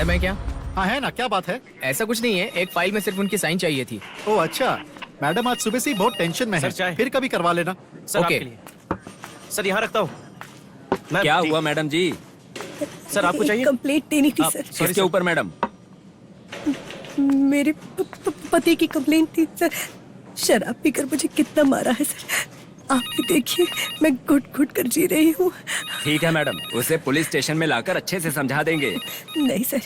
Madam है क्या? हाँ है ना, क्या बात है? ऐसा कुछ नहीं है, एक फाइल में सिर्फ उनकी साइन चाहिए थी। ओह अच्छा, मैडम आज सुबह से ही बहुत टेंशन में है। सर, चाय। फिर कभी करवा लेना। Sir okay. आपके लिए। सर यहाँ रखता हूँ। क्या हुआ मैडम जी? सर आपको चाहिए? कंप्लेंट देनी थी आप- सर। सॉरी, किसके सर। ऊपर मैडम? मेरे पति की कंप्लेंट थी सर। शराब पीकर मुझे कितना मारा है सर। आप भी देखिए, मैं घुट घुट कर जी रही हूँ। ठीक है मैडम, उसे पुलिस स्टेशन में लाकर अच्छे से समझा देंगे। नहीं सर,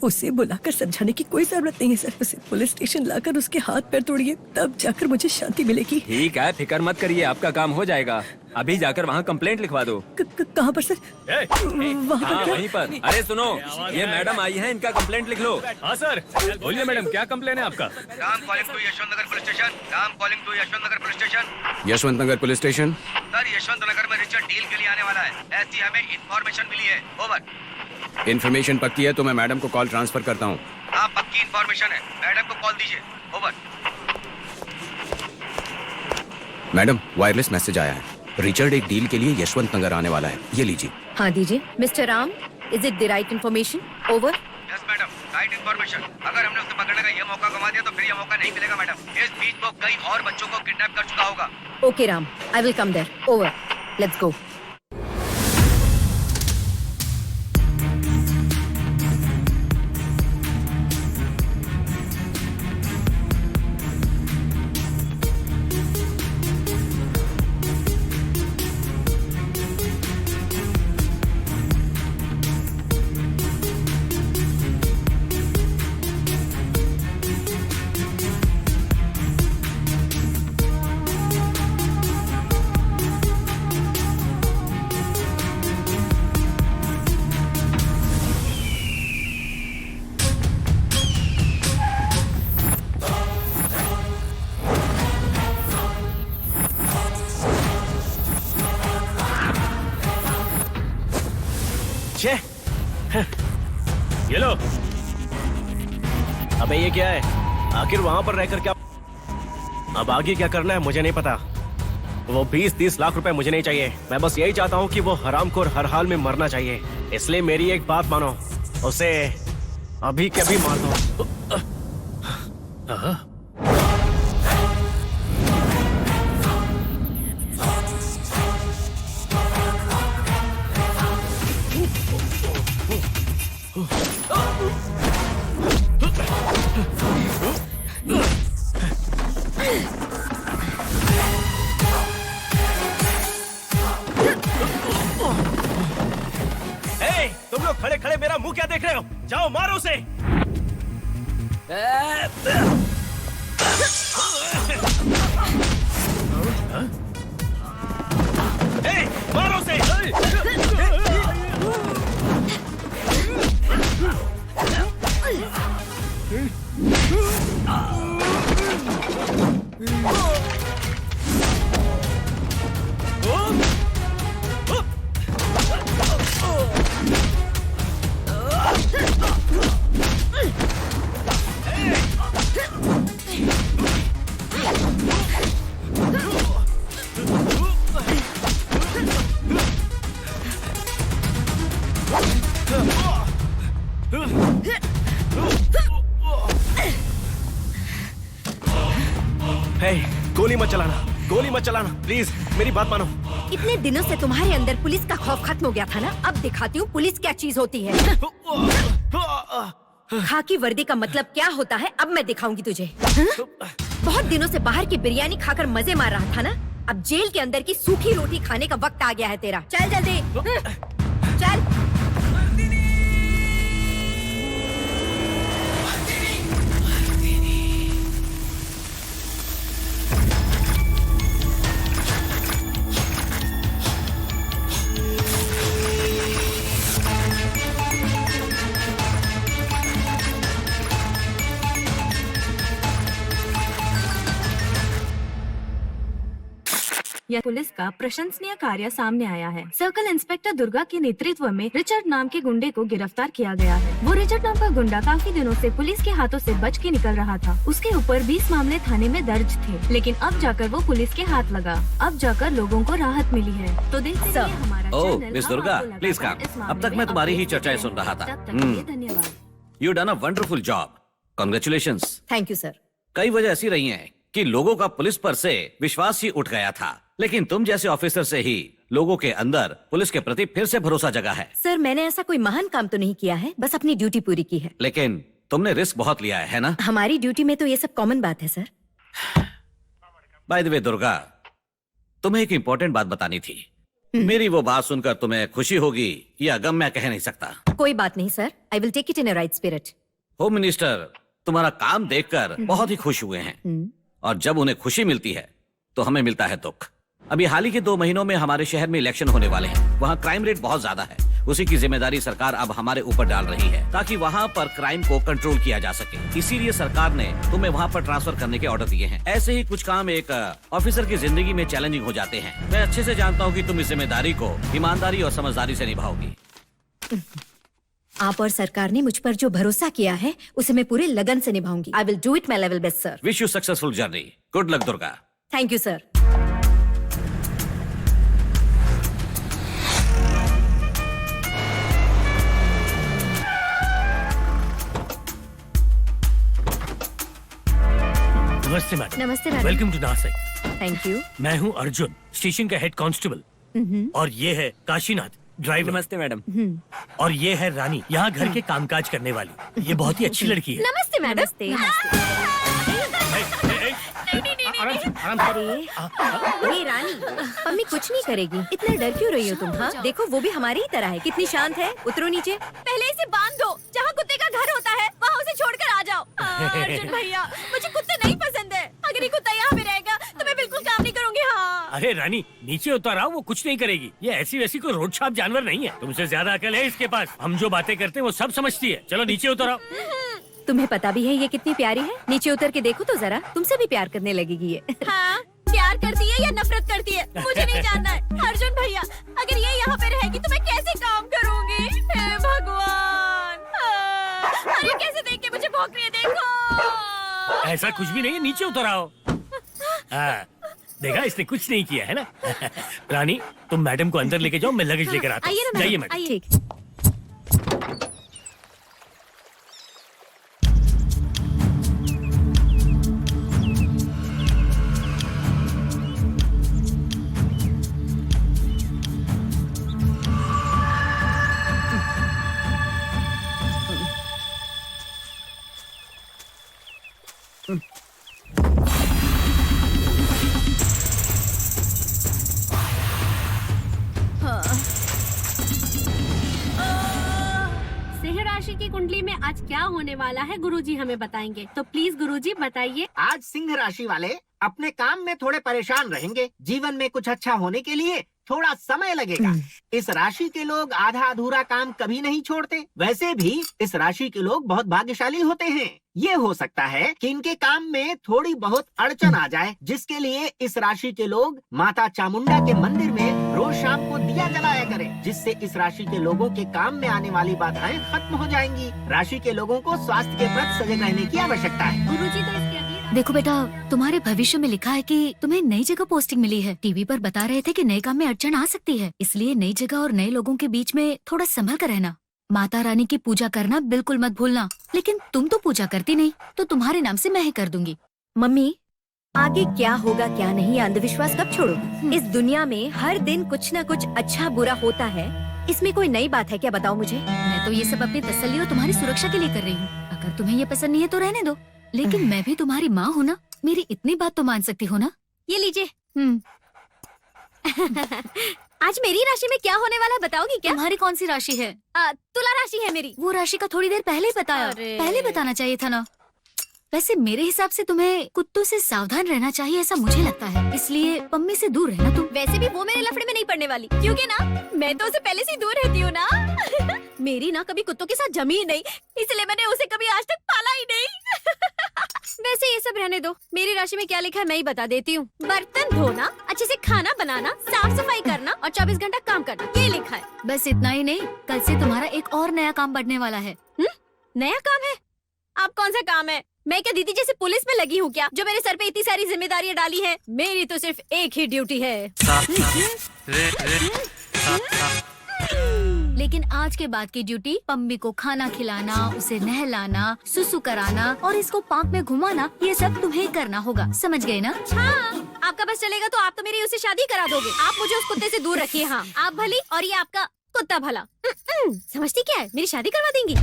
उसे बुलाकर समझाने की कोई जरूरत नहीं है सर। उसे पुलिस स्टेशन लाकर उसके हाथ पैर तोड़िए, तब जाकर मुझे शांति मिलेगी। ठीक है, फिक्र मत करिए, आपका काम हो जाएगा। अभी जाकर वहाँ कंप्लेंट लिखवा दो। कहाँ पर सर? वहाँ हाँ पर क्या? वहीं पर। अरे सुनो, ये मैडम आई है, इनका कंप्लेंट लिख लो। हाँ सर, बोलिए मैडम, क्या कंप्लेन है आपका? Ram calling to Yashwant Nagar police station. Ram calling to Yashwant Nagar police station. Yashwant Nagar police station. Sir, Yashwant Nagar में रिचर्ड डील के लिए आने वाला है, ऐसी हमें इंफॉर्मेशन मिली है। ओवर। इन्फॉर्मेशन पक्की है तो मैं मैडम को कॉल ट्रांसफर करता हूँ। हाँ, पक्की इंफॉर्मेशन है, मैडम को कॉल दीजिए। ओवर। मैडम, वायरलेस मैसेज आया है। रिचर्ड एक डील के लिए यशवंत नगर आने वाला है, ये लीजिए। हाँ दीजिए। Mister Ram, is it the right information? Over. Yes madam, right information. अगर हमने उसे पकड़ने का ये मौका गवा दिया तो फिर ये मौका नहीं मिलेगा मैडम। इस बीच वो कई और बच्चों को किडनैप कर चुका होगा। Okay Ram, I will come there. Over. Let's go. छे ये लो। अबे ये क्या है? आखिर वहां पर रहकर क्या? अब आगे क्या करना है मुझे नहीं पता। वो 20-30 लाख रुपए मुझे नहीं चाहिए। मैं बस यही चाहता हूँ कि वो हरामखोर हर हाल में मरना चाहिए। इसलिए मेरी एक बात मानो, उसे अभी के अभी मार दो। तुम लोग खड़े खड़े मेरा मुंह क्या देख रहे हो? जाओ मारो उसे। मारो उसे। गोली मत चलाना, गोली मत चलाना प्लीज, मेरी बात मानो। इतने दिनों से तुम्हारे अंदर पुलिस का खौफ खत्म हो गया था ना? अब दिखाती हूँ पुलिस क्या चीज होती है। खाकी वर्दी का मतलब क्या होता है अब मैं दिखाऊंगी तुझे। बहुत दिनों से बाहर की बिरयानी खाकर मजे मार रहा था ना? अब जेल के अंदर की सूखी रोटी खाने का वक्त आ गया है तेरा। चल जल्दी चल। यह पुलिस का प्रशंसनीय कार्य सामने आया है। सर्कल इंस्पेक्टर दुर्गा के नेतृत्व में रिचर्ड नाम के गुंडे को गिरफ्तार किया गया है। वो रिचर्ड नाम का गुंडा काफी दिनों से पुलिस के हाथों से बच के निकल रहा था। उसके ऊपर 20 मामले थाने में दर्ज थे, लेकिन अब जाकर वो पुलिस के हाथ लगा। अब जाकर लोगों को राहत मिली है। तो देखते रहिए हमारा oh channel. Miss Durga, please come. अब तक मैं तुम्हारी ही चर्चाएं सुन रहा था। तब तक के लिए धन्यवाद। You done a wonderful job, congratulations. Thank you sir. कई वजह ऐसी रही हैं कि लोगों का पुलिस पर से विश्वास ही उठ गया था, लेकिन तुम जैसे ऑफिसर से ही लोगों के अंदर पुलिस के प्रति फिर से भरोसा जगा है। सर मैंने ऐसा कोई महान काम तो नहीं किया है, बस अपनी ड्यूटी पूरी की है। लेकिन तुमने रिस्क बहुत लिया है ना? हमारी ड्यूटी में तो ये सब कॉमन बात है sir. By the way Durga, तुम्हें एक इम्पोर्टेंट बात बतानी थी। मेरी वो बात सुनकर तुम्हें खुशी होगी या गम मैं कह नहीं सकता। कोई बात नहीं sir, I will take it in a right spirit. Home minister तुम्हारा काम देखकर बहुत ही खुश हुए हैं, और जब उन्हें खुशी मिलती है तो हमें मिलता है दुख। अभी हाल ही के 2 महीनों में हमारे शहर में इलेक्शन होने वाले हैं। वहाँ क्राइम रेट बहुत ज्यादा है, उसी की जिम्मेदारी सरकार अब हमारे ऊपर डाल रही है ताकि वहाँ पर क्राइम को कंट्रोल किया जा सके। इसीलिए सरकार ने तुम्हें वहाँ पर ट्रांसफर करने के ऑर्डर दिए हैं। ऐसे ही कुछ काम एक ऑफिसर की जिंदगी में चैलेंजिंग हो जाते हैं। मैं अच्छे से जानता हूँ कि तुम इस जिम्मेदारी को ईमानदारी और समझदारी से निभाओगी। आप और सरकार ने मुझ पर जो भरोसा किया है उसे मैं पूरे लगन से निभाऊंगी। I will do it my level best sir. Wish you successful journey. Good luck Durga. Thank you sir. नमस्ते मैडम। नमस्ते madam. Welcome to Nashik. Thank you. मैं हूँ अर्जुन, स्टेशन का हेड कांस्टेबल। और ये है काशीनाथ, ड्राइवर। नमस्ते मैडम। और ये है रानी, यहाँ घर के कामकाज करने वाली। ये बहुत ही अच्छी लड़की है। नमस्ते मैडम। अरे ये रानी, मम्मी कुछ नहीं करेगी, इतना डर क्यों रही हो तुम? हाँ देखो वो भी हमारी ही तरह है, कितनी शांत है। उतरो नीचे। पहले इसे बांध दो, जहाँ कुत्ते का घर होता है वहाँ उसे छोड़कर आ जाओ। अर्जुन भैया, मुझे कुत्ते नहीं पसंद है। अगर ये कुत्ता यहाँ पे रहेगा तो मैं बिल्कुल काम नहीं करूँगी। हाँ अरे रानी नीचे उतर आओ, वो कुछ नहीं करेगी। ये ऐसी वैसी कोई रोड छाप जानवर नहीं है। तुमसे ज्यादा अकल है इसके पास। हम जो बातें करते हैं वो सब समझती है। चलो नीचे उतर आओ। तुम्हें पता भी है ये कितनी प्यारी है? नीचे उतर के देखो तो जरा, तुमसे भी प्यार करने लगेगी ये। हाँ, प्यार करती है या नफरत करती है मुझे नहीं जानना है। अर्जुन भैया, अगर ये यहाँ पे रहेगी तो मैं कैसे काम करूँगी? हे भगवान, अरे कैसे देख के मुझे भौंक रही है, देखो। ऐसा कुछ भी नहीं है, नीचे उतर आओ। हाँ, देखा इसने कुछ नहीं किया है ना। रानी तुम मैडम को अंदर लेके जाओ, मैं लगेज लेकर आता हूँ। जाइए मैडम। ठीक। सिंह राशि की कुंडली में आज क्या होने वाला है गुरुजी हमें बताएंगे, तो प्लीज गुरुजी बताइए। आज सिंह राशि वाले अपने काम में थोड़े परेशान रहेंगे। जीवन में कुछ अच्छा होने के लिए थोड़ा समय लगेगा। इस राशि के लोग आधा अधूरा काम कभी नहीं छोड़ते। वैसे भी इस राशि के लोग बहुत भाग्यशाली होते हैं। ये हो सकता है कि इनके काम में थोड़ी बहुत अड़चन आ जाए, जिसके लिए इस राशि के लोग माता चामुंडा के मंदिर में रोज शाम को दिया जलाया करें, जिससे इस राशि के लोगों के काम में आने वाली बाधाएं खत्म हो जाएंगी। राशि के लोगों को स्वास्थ्य के प्रति सजग रहने की आवश्यकता है। गुरुजी तो इसके अगले देखो बेटा, तुम्हारे भविष्य में लिखा है कि तुम्हें नई जगह पोस्टिंग मिली है। टीवी पर बता रहे थे कि नए काम में अड़चन आ सकती है, इसलिए नई जगह और नए लोगों के बीच में थोड़ा संभल कर रहना। माता रानी की पूजा करना बिल्कुल मत भूलना। लेकिन तुम तो पूजा करती नहीं, तो तुम्हारे नाम से मैं ही कर दूंगी। मम्मी, आगे क्या होगा क्या नहीं, अंधविश्वास कब छोड़ोगी? इस दुनिया में हर दिन कुछ न कुछ अच्छा बुरा होता है, इसमें कोई नई बात है क्या? बताओ मुझे। मैं तो ये सब अपनी तसल्ली और तुम्हारी सुरक्षा के लिए कर रही हूँ। अगर तुम्हें ये पसंद नहीं है तो रहने दो, लेकिन मैं भी तुम्हारी माँ हूँ ना, मेरी इतनी बात तो मान सकती हो ना। ये लीजिए। आज मेरी राशि में क्या होने वाला है बताओगी क्या? तुम्हारी कौन सी राशि है? तुला राशि है मेरी। वो राशि का थोड़ी देर पहले ही बताया। पहले बताना चाहिए था ना। वैसे मेरे हिसाब से तुम्हें कुत्तों से सावधान रहना चाहिए, ऐसा मुझे लगता है। इसलिए पम्मी से दूर रहना तुम। वैसे भी वो मेरे लफड़े में नहीं पड़ने वाली, क्योंकि ना मैं तो उसे पहले से दूर रहती हूँ ना। मेरी ना कभी कुत्तों के साथ जमी ही नहीं, इसलिए मैंने उसे कभी आज तक पाला ही नहीं। वैसे ये सब रहने दो, मेरी राशि में क्या लिखा है मैं ही बता देती हूँ। बर्तन धोना, अच्छे से खाना बनाना, साफ सफाई करना और 24 घंटा काम करना, ये लिखा है। बस इतना ही नहीं, कल से तुम्हारा एक और नया काम बढ़ने वाला है। नया काम है? आप कौन सा काम है? मैं क्या दीदी जैसे पुलिस में लगी हूँ क्या, जो मेरे सर पे इतनी सारी जिम्मेदारियाँ डाली है? मेरी तो सिर्फ एक ही ड्यूटी है। लेकिन आज के बाद की ड्यूटी पम्मी को खाना खिलाना, उसे नहलाना, सुसु कराना और इसको पार्क में घुमाना, ये सब तुम्हें करना होगा, समझ गए ना? हाँ, आपका बस चलेगा तो आप तो मेरी उससे शादी करा दोगे। आप मुझे उस कुत्ते से दूर रखिए। हाँ, आप भली और ये आपका कुत्ता भला। समझती क्या है, मेरी शादी करवा देंगी।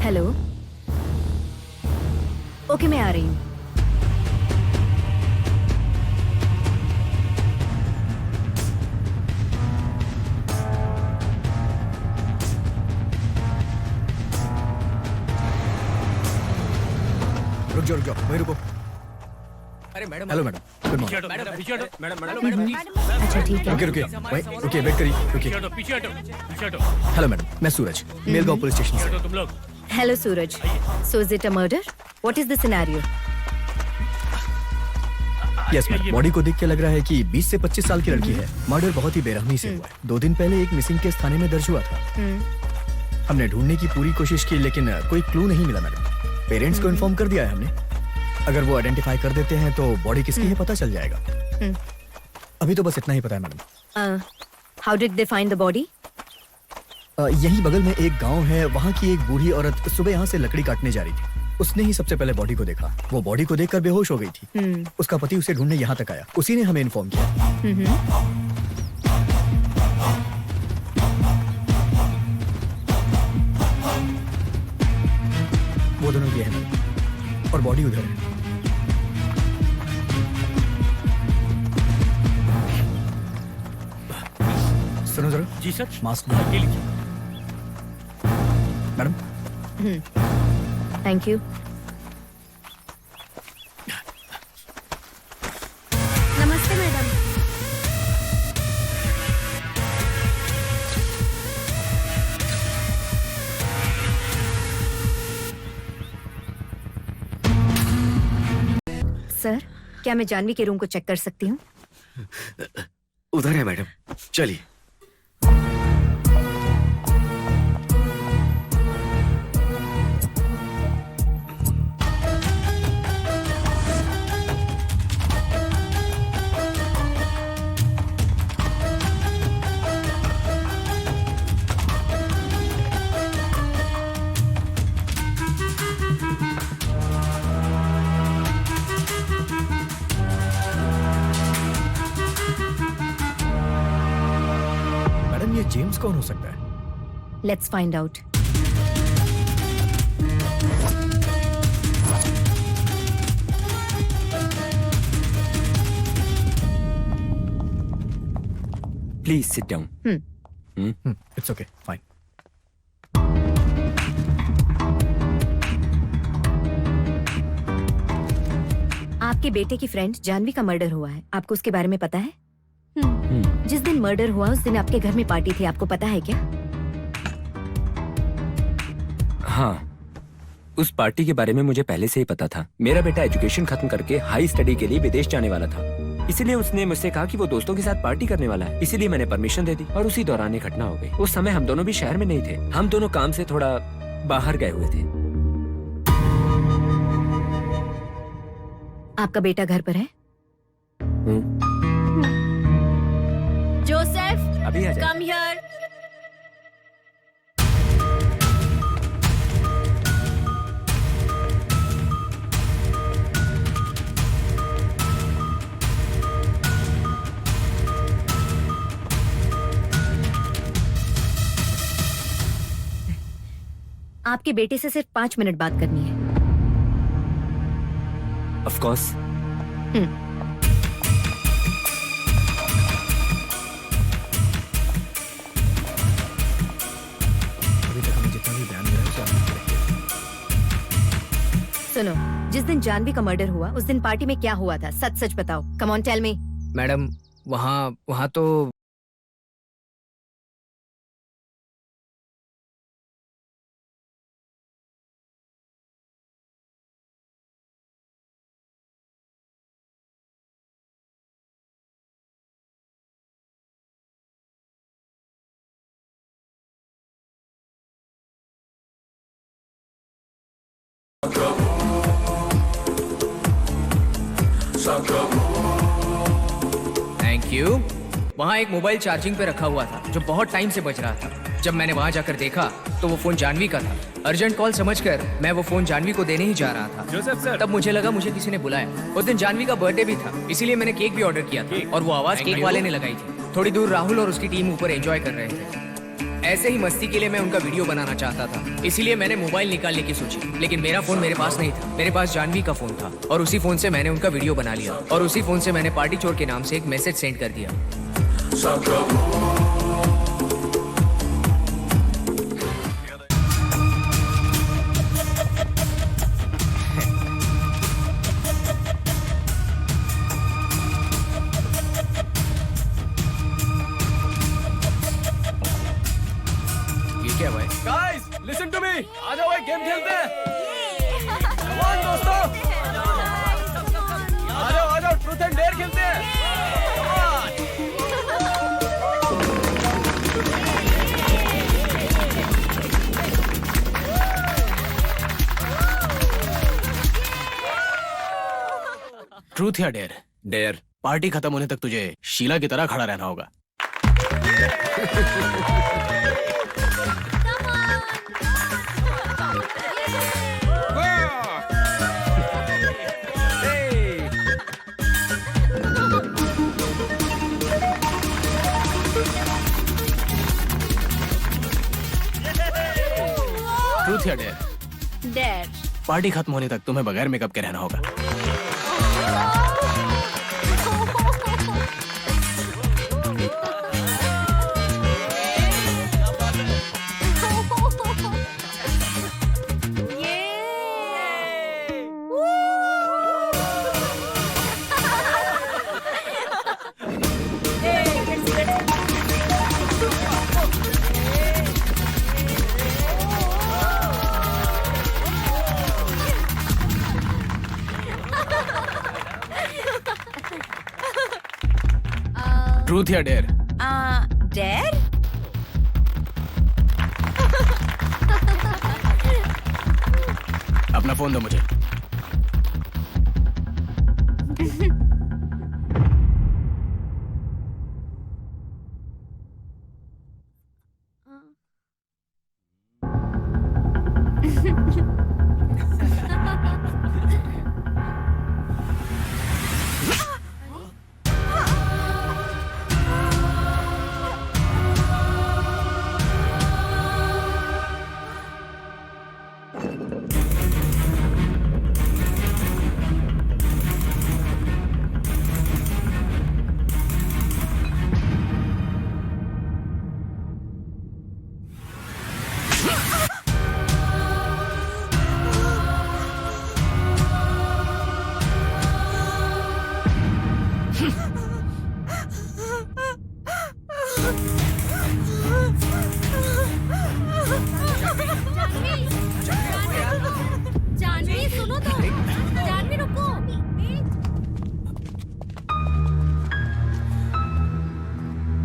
हेलो, ओके मैं आ रही हूँ। रुक जाओ वहीं रुको। अरे madam, hello madam, good morning. अच्छा ठीक है। रुकिए रुकिए, वेट करिए, रुकिए। हेलो मैडम, मैं सूरज, मेलगांव पुलिस स्टेशन से। तुम लोग hello Suraj, so is it a murder? What is the scenario? Yes madam, body को देख के लग रहा है कि 20 से 25 साल की लड़की है। मर्डर बहुत ही बेरहमी से हुआ है। 2 दिन पहले एक मिसिंग केस थाने में दर्ज हुआ था। हमने ढूंढने की पूरी कोशिश की लेकिन कोई क्लू नहीं मिला मैडम। पेरेंट्स को इन्फॉर्म कर दिया है हमने। अगर वो आइडेंटिफाई कर देते हैं तो बॉडी किसकी है पता चल जाएगा। अभी तो बस इतना ही पता है madam. How did they find the body? यही बगल में एक गांव है, वहाँ की एक बूढ़ी औरत सुबह यहाँ से लकड़ी काटने जा रही थी। उसने ही सबसे पहले बॉडी को देखा। वो बॉडी को देखकर बेहोश हो गई थी। उसका पति उसे ढूंढने यहाँ तक आया, उसी ने हमें इन्फॉर्म किया। वो दोनों ये हैं और बॉडी उधर है। सुनो जरा। जी सर। मास्क ये लीजिए। मैडम। Thank you. नमस्ते मैडम। सर, क्या मैं जानवी के रूम को चेक कर सकती हूँ? उधर है मैडम, चलिए। ये जेम्स कौन हो सकता है? Let's find out. Please sit down. It's okay, fine. आपके बेटे की फ्रेंड जानवी का मर्डर हुआ है, आपको उसके बारे में पता है? जिस दिन मर्डर हुआ उस दिन आपके घर में पार्टी थी, आपको पता है क्या? हाँ, उस पार्टी के बारे में मुझे पहले से ही पता था। मेरा बेटा एजुकेशन खत्म करके हाई स्टडी के लिए विदेश जाने वाला था, इसीलिए उसने मुझसे कहा कि वो दोस्तों के साथ पार्टी करने वाला है। इसीलिए मैंने परमिशन दे दी और उसी दौरान ये घटना हो गई। उस समय हम दोनों भी शहर में नहीं थे, हम दोनों काम से थोड़ा बाहर गए हुए थे। आपका बेटा घर पर है? जोसेफ, अभी आ जाए। Come here. आपके बेटे से सिर्फ 5 मिनट बात करनी है। Of course. सुनो, जिस दिन जानवी का मर्डर हुआ उस दिन पार्टी में क्या हुआ था? सच सच बताओ। Come on tell me. Madam, वहाँ तो थैंक यू। वहाँ एक मोबाइल चार्जिंग पे रखा हुआ था जो बहुत टाइम से बज रहा था। जब मैंने वहाँ जाकर देखा तो वो फोन जानवी का था। अर्जेंट कॉल समझकर मैं वो फोन जानवी को देने ही जा रहा था। Joseph sir. तब मुझे लगा मुझे किसी ने बुलाया। उस दिन जानवी का बर्थडे भी था, इसीलिए मैंने केक भी ऑर्डर किया था और वो आवाज केक वाले ने लगाई थी। थोड़ी दूर राहुल और उसकी टीम ऊपर एंजॉय कर रहे थे। ऐसे ही मस्ती के लिए मैं उनका वीडियो बनाना चाहता था, इसीलिए मैंने मोबाइल निकालने की सोची, लेकिन मेरा फोन मेरे पास नहीं था। मेरे पास जानवी का फोन था और उसी फोन से मैंने उनका वीडियो बना लिया और उसी फोन से मैंने पार्टी चोर के नाम से एक मैसेज सेंड कर दिया। ये क्या भाई? गाइस लिसन टू मी, आ जाओ एक गेम खेलते हैं। कम ऑन दोस्तों, आ जाओ ट्रूथ एंड डेयर खेलते हैं। ट्रूथ या डेयर? डेयर। पार्टी खत्म होने तक तुझे शीला की तरह खड़ा रहना होगा। ट्रूथ या डेयर? डेयर। पार्टी खत्म होने तक तुम्हें बगैर मेकअप के रहना होगा। ट्रूथ या डेयर? डेयर। अपना फोन दो मुझे। जानवी सुनो तो, जानवी रुको।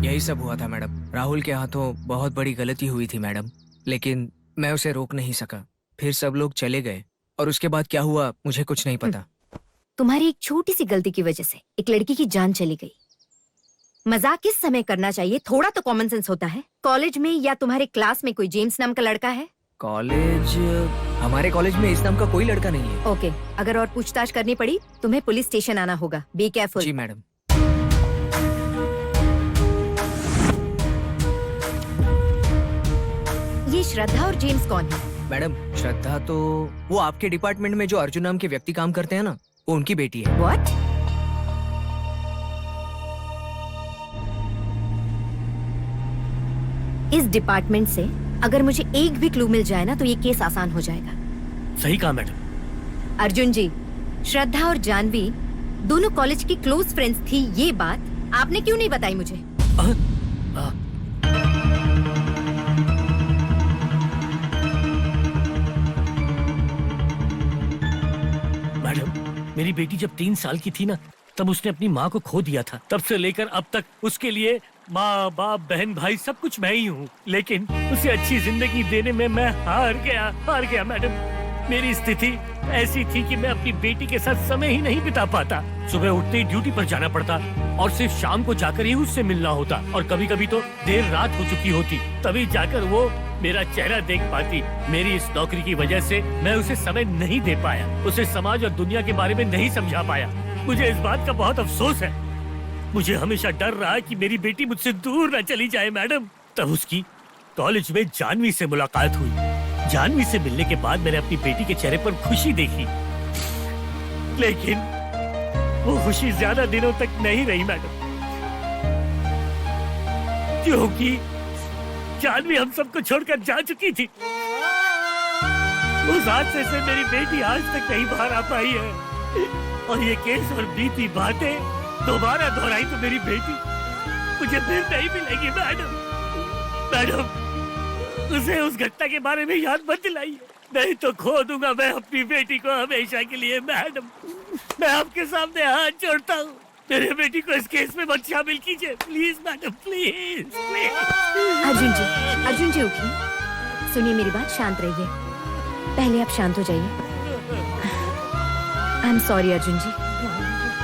यही सब हुआ था मैडम। राहुल के हाथों बहुत बड़ी गलती हुई थी मैडम, लेकिन मैं उसे रोक नहीं सका। फिर सब लोग चले गए और उसके बाद क्या हुआ मुझे कुछ नहीं पता। तुम्हारी एक छोटी सी गलती की वजह से एक लड़की की जान चली गई। मजाक किस समय करना चाहिए, थोड़ा तो कॉमन सेंस होता है। कॉलेज में या तुम्हारे क्लास में कोई जेम्स नाम का लड़का है? कॉलेज? हमारे कॉलेज में इस नाम का कोई लड़का नहीं है। ओके, अगर और पूछताछ करनी पड़ी तुम्हें पुलिस स्टेशन आना होगा। Be careful. जी मैडम। ये श्रद्धा और जेम्स कौन है? मैडम श्रद्धा तो वो आपके डिपार्टमेंट में जो अर्जुन नाम के व्यक्ति काम करते हैं ना, वो उनकी बेटी है। What? इस डिपार्टमेंट से अगर मुझे एक भी क्लू मिल जाए ना तो ये केस आसान हो जाएगा। सही कहा मैडम। अर्जुन जी, श्रद्धा और जानवी दोनों कॉलेज की क्लोज फ्रेंड्स थी, ये बात आपने क्यों नहीं बताई मुझे? मैडम, मेरी बेटी जब 3 साल की थी ना, तब उसने अपनी माँ को खो दिया था। तब से लेकर अब तक उसके लिए माँ बाप बहन भाई सब कुछ मैं ही हूँ, लेकिन उसे अच्छी जिंदगी देने में मैं हार गया मैडम। मेरी स्थिति ऐसी थी कि मैं अपनी बेटी के साथ समय ही नहीं बिता पाता। सुबह उठते ही ड्यूटी पर जाना पड़ता और सिर्फ शाम को जाकर ही उससे मिलना होता, और कभी कभी तो देर रात हो चुकी होती, तभी जाकर वो मेरा चेहरा देख पाती। मेरी इस नौकरी की वजह से मैं उसे समय नहीं दे पाया, उसे समाज और दुनिया के बारे में नहीं समझा पाया। मुझे इस बात का बहुत अफसोस है। मुझे हमेशा डर रहा कि मेरी बेटी मुझसे दूर न चली जाए मैडम। तब उसकी कॉलेज में जानवी से मुलाकात हुई। जानवी से मिलने के बाद मैंने अपनी बेटी के चेहरे पर खुशी देखी, लेकिन वो खुशी ज्यादा दिनों तक नहीं रही मैडम, क्योंकि जानवी हम सबको छोड़कर जा चुकी थी। उस हादसे से मेरी बेटी आज तक नहीं बाहर आ पाई है, और ये केस और बीती बातें दोबारा दोहराई तो मेरी बेटी मुझे फिर नहीं मिलेगी मैडम। मैडम, उसे उस घटना के बारे में याद मत दिलाइए, नहीं तो खो दूंगा मैं अपनी बेटी को हमेशा के लिए। मैडम, मैं आपके सामने हाथ जोड़ता हूँ, मेरे बेटी को इस केस में मत शामिल कीजिए please madam, please please. Arjun ji उठिए, सुनिए मेरी बात, शांत रहिए। पहले आप शांत हो जाइए। आई एम सॉरी अर्जुन जी,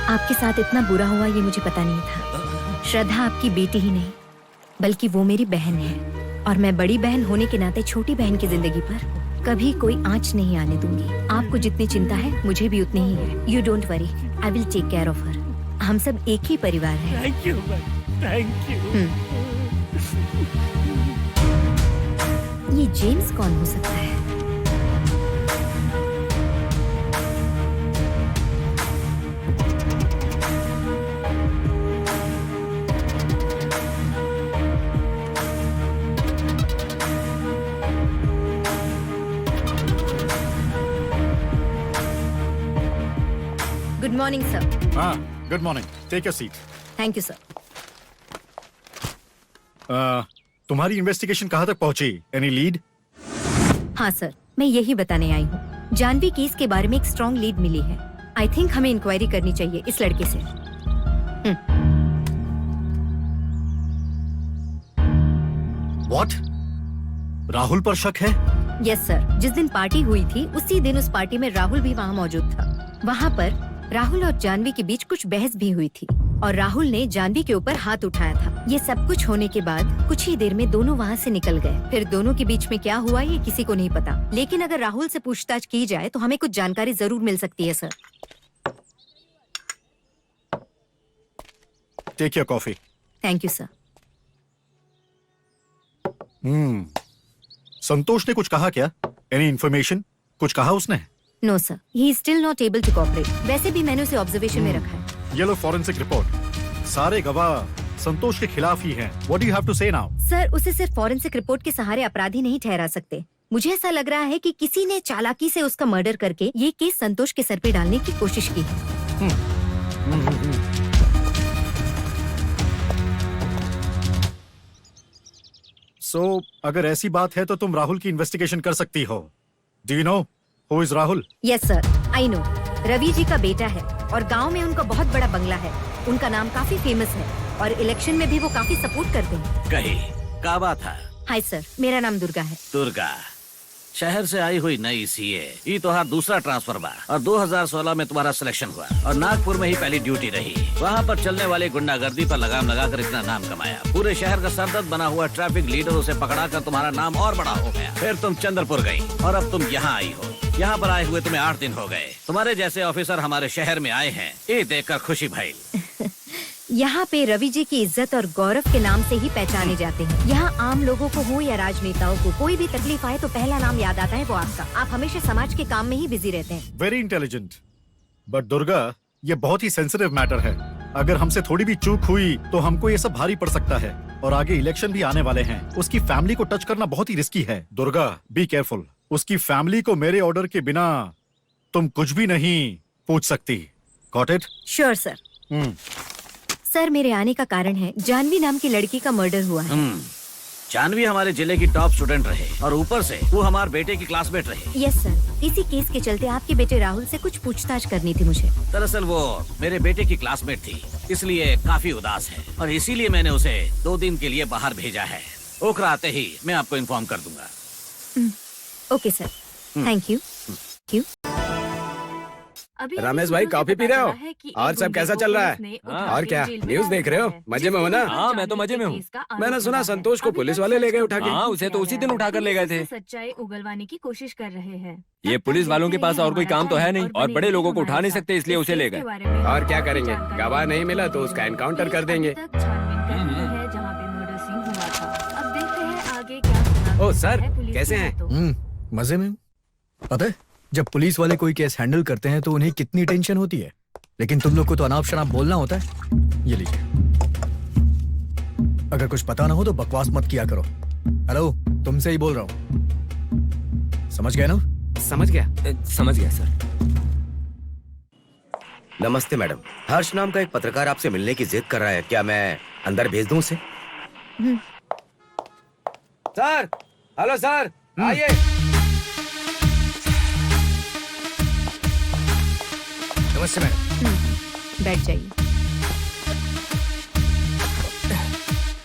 आपके साथ इतना बुरा हुआ ये मुझे पता नहीं था। श्रद्धा आपकी बेटी ही नहीं बल्कि वो मेरी बहन है, और मैं बड़ी बहन होने के नाते छोटी बहन की जिंदगी पर कभी कोई आंच नहीं आने दूंगी। आपको जितनी चिंता है मुझे भी उतनी ही है। You don't worry, I will take care of her. हम सब एक ही परिवार हैं। Thank you, thank you. ये जेम्स कौन हो सकता है? Good morning sir. हाँ, good morning, take your seat. Thank you sir. तुम्हारी इन्वेस्टिगेशन कहाँ तक पहुंची? Any lead? हाँ सर, मैं यही बताने आई हूँ। जानवी केस के बारे में एक स्ट्रॉन्ग लीड मिली है। आई थिंक हमें इंक्वायरी करनी चाहिए इस लड़के से। What? राहुल पर शक है? यस सर, जिस दिन पार्टी हुई थी उसी दिन उस पार्टी में राहुल भी वहाँ मौजूद था। वहाँ पर राहुल और जानवी के बीच कुछ बहस भी हुई थी, और राहुल ने जानवी के ऊपर हाथ उठाया था। ये सब कुछ होने के बाद कुछ ही देर में दोनों वहाँ से निकल गए। फिर दोनों के बीच में क्या हुआ ये किसी को नहीं पता, लेकिन अगर राहुल से पूछताछ की जाए तो हमें कुछ जानकारी जरूर मिल सकती है sir. Take your coffee. Thank you sir. Santosh ने कुछ कहा क्या? Any information? कुछ कहा उसने? No sir, he is still not able to cooperate. वैसे भी मैंने उसे ऑब्जर्वेशन में रखा है। ये लो फॉरेंसिक रिपोर्ट। सारे गवाह संतोष के खिलाफ ही हैं। What do you have to say now? Sir, उसे सिर्फ फॉरेंसिक रिपोर्ट के सहारे अपराधी नहीं ठहरा सकते। मुझे ऐसा लग रहा है कि किसी ने चालाकी से उसका मर्डर करके ये केस संतोष के सर पे डालने की कोशिश की है। So, अगर ऐसी बात है तो तुम राहुल की इन्वेस्टिगेशन कर सकती हो। Do you know who is Rahul? Yes sir, I know. Ravi ji का बेटा है और गांव में उनका बहुत बड़ा बंगला है। उनका नाम काफी फेमस है और इलेक्शन में भी वो काफी सपोर्ट करते हैं। कही क्या बात है? हाय सर, मेरा नाम दुर्गा है। दुर्गा, शहर से आई हुई नई सीए। ये तुम्हारा दूसरा ट्रांसफर बा और 2016 में तुम्हारा सिलेक्शन हुआ और नागपुर में ही पहली ड्यूटी रही। वहाँ पर चलने वाली गुंडागर्दी पर लगाम लगाकर इतना नाम कमाया। पूरे शहर का सरदर्द बना हुआ ट्रैफिक लीडर उसे पकड़ा कर तुम्हारा नाम और बड़ा हो गया। फिर तुम चंद्रपुर गई और अब तुम यहाँ आई हो। यहाँ पर आए हुए तुम्हें 8 दिन हो गए। तुम्हारे जैसे ऑफिसर हमारे शहर में आए हैं, ये देखकर खुशी भाई। यहाँ पे रवि जी की इज्जत और गौरव के नाम से ही पहचाने जाते हैं। यहाँ आम लोगों को हो या राजनेताओं को कोई भी तकलीफ आए तो पहला नाम याद आता है वो आपका। आप हमेशा समाज के काम में ही बिजी रहते हैं। Very intelligent. बट दुर्गा, ये बहुत ही सेंसिटिव मैटर है। अगर हमसे थोड़ी भी चूक हुई तो हमको ये सब भारी पड़ सकता है और आगे इलेक्शन भी आने वाले हैं। उसकी फैमिली को टच करना बहुत ही रिस्की है। Durga, be careful. उसकी फैमिली को मेरे ऑर्डर के बिना तुम कुछ भी नहीं पूछ सकती। Got it? Sure sir. Sir, मेरे आने का कारण है जानवी नाम की लड़की का मर्डर हुआ है। जानवी हमारे जिले की टॉप स्टूडेंट रहे और ऊपर से वो हमारे बेटे की क्लासमेट रहे। यस सर, इसी केस के चलते आपके बेटे राहुल से कुछ पूछताछ करनी थी मुझे। दरअसल वो मेरे बेटे की क्लासमेट थी, इसलिए काफी उदास है और इसीलिए मैंने उसे 2 दिन के लिए बाहर भेजा है। ओखरा आते ही मैं आपको इन्फॉर्म कर दूंगा। Okay sir, thank you. क्यों? अभी रमेश भाई, कॉफी पी रहे हो? और सब कैसा चल रहा है? और क्या न्यूज देख रहे हो? मजे में हो ना? हाँ, मैं तो मजे में हूँ। मैंने सुना संतोष को पुलिस वाले ले गए उठा के। हाँ, उसे तो उसी दिन उठा कर ले गए थे। सच्चाई उगलवाने की कोशिश कर रहे हैं। ये पुलिस वालों के पास और कोई काम तो है नहीं और बड़े लोगों को उठा नहीं सकते, इसलिए उसे ले गए। और क्या करेंगे? गवाह नहीं मिला तो उसका एनकाउंटर कर देंगे। ओ सर, कैसे हैं? मजे में हूँ। पता है जब पुलिस वाले कोई केस हैंडल करते हैं तो उन्हें कितनी टेंशन होती है, लेकिन तुम लोग को तो अनाप शनाप बोलना होता है। ये लीजिए, अगर कुछ पता ना हो तो बकवास मत किया करो। हेलो, तुमसे ही बोल रहा हूँ, समझ गए ना? समझ गया सर। नमस्ते मैडम, हर्ष नाम का एक पत्रकार आपसे मिलने की जिद कर रहा है, क्या मैं अंदर भेज दूं उसे? सर, हेलो सर, आइए। नमस्ते मैडम। बैठ जाइए।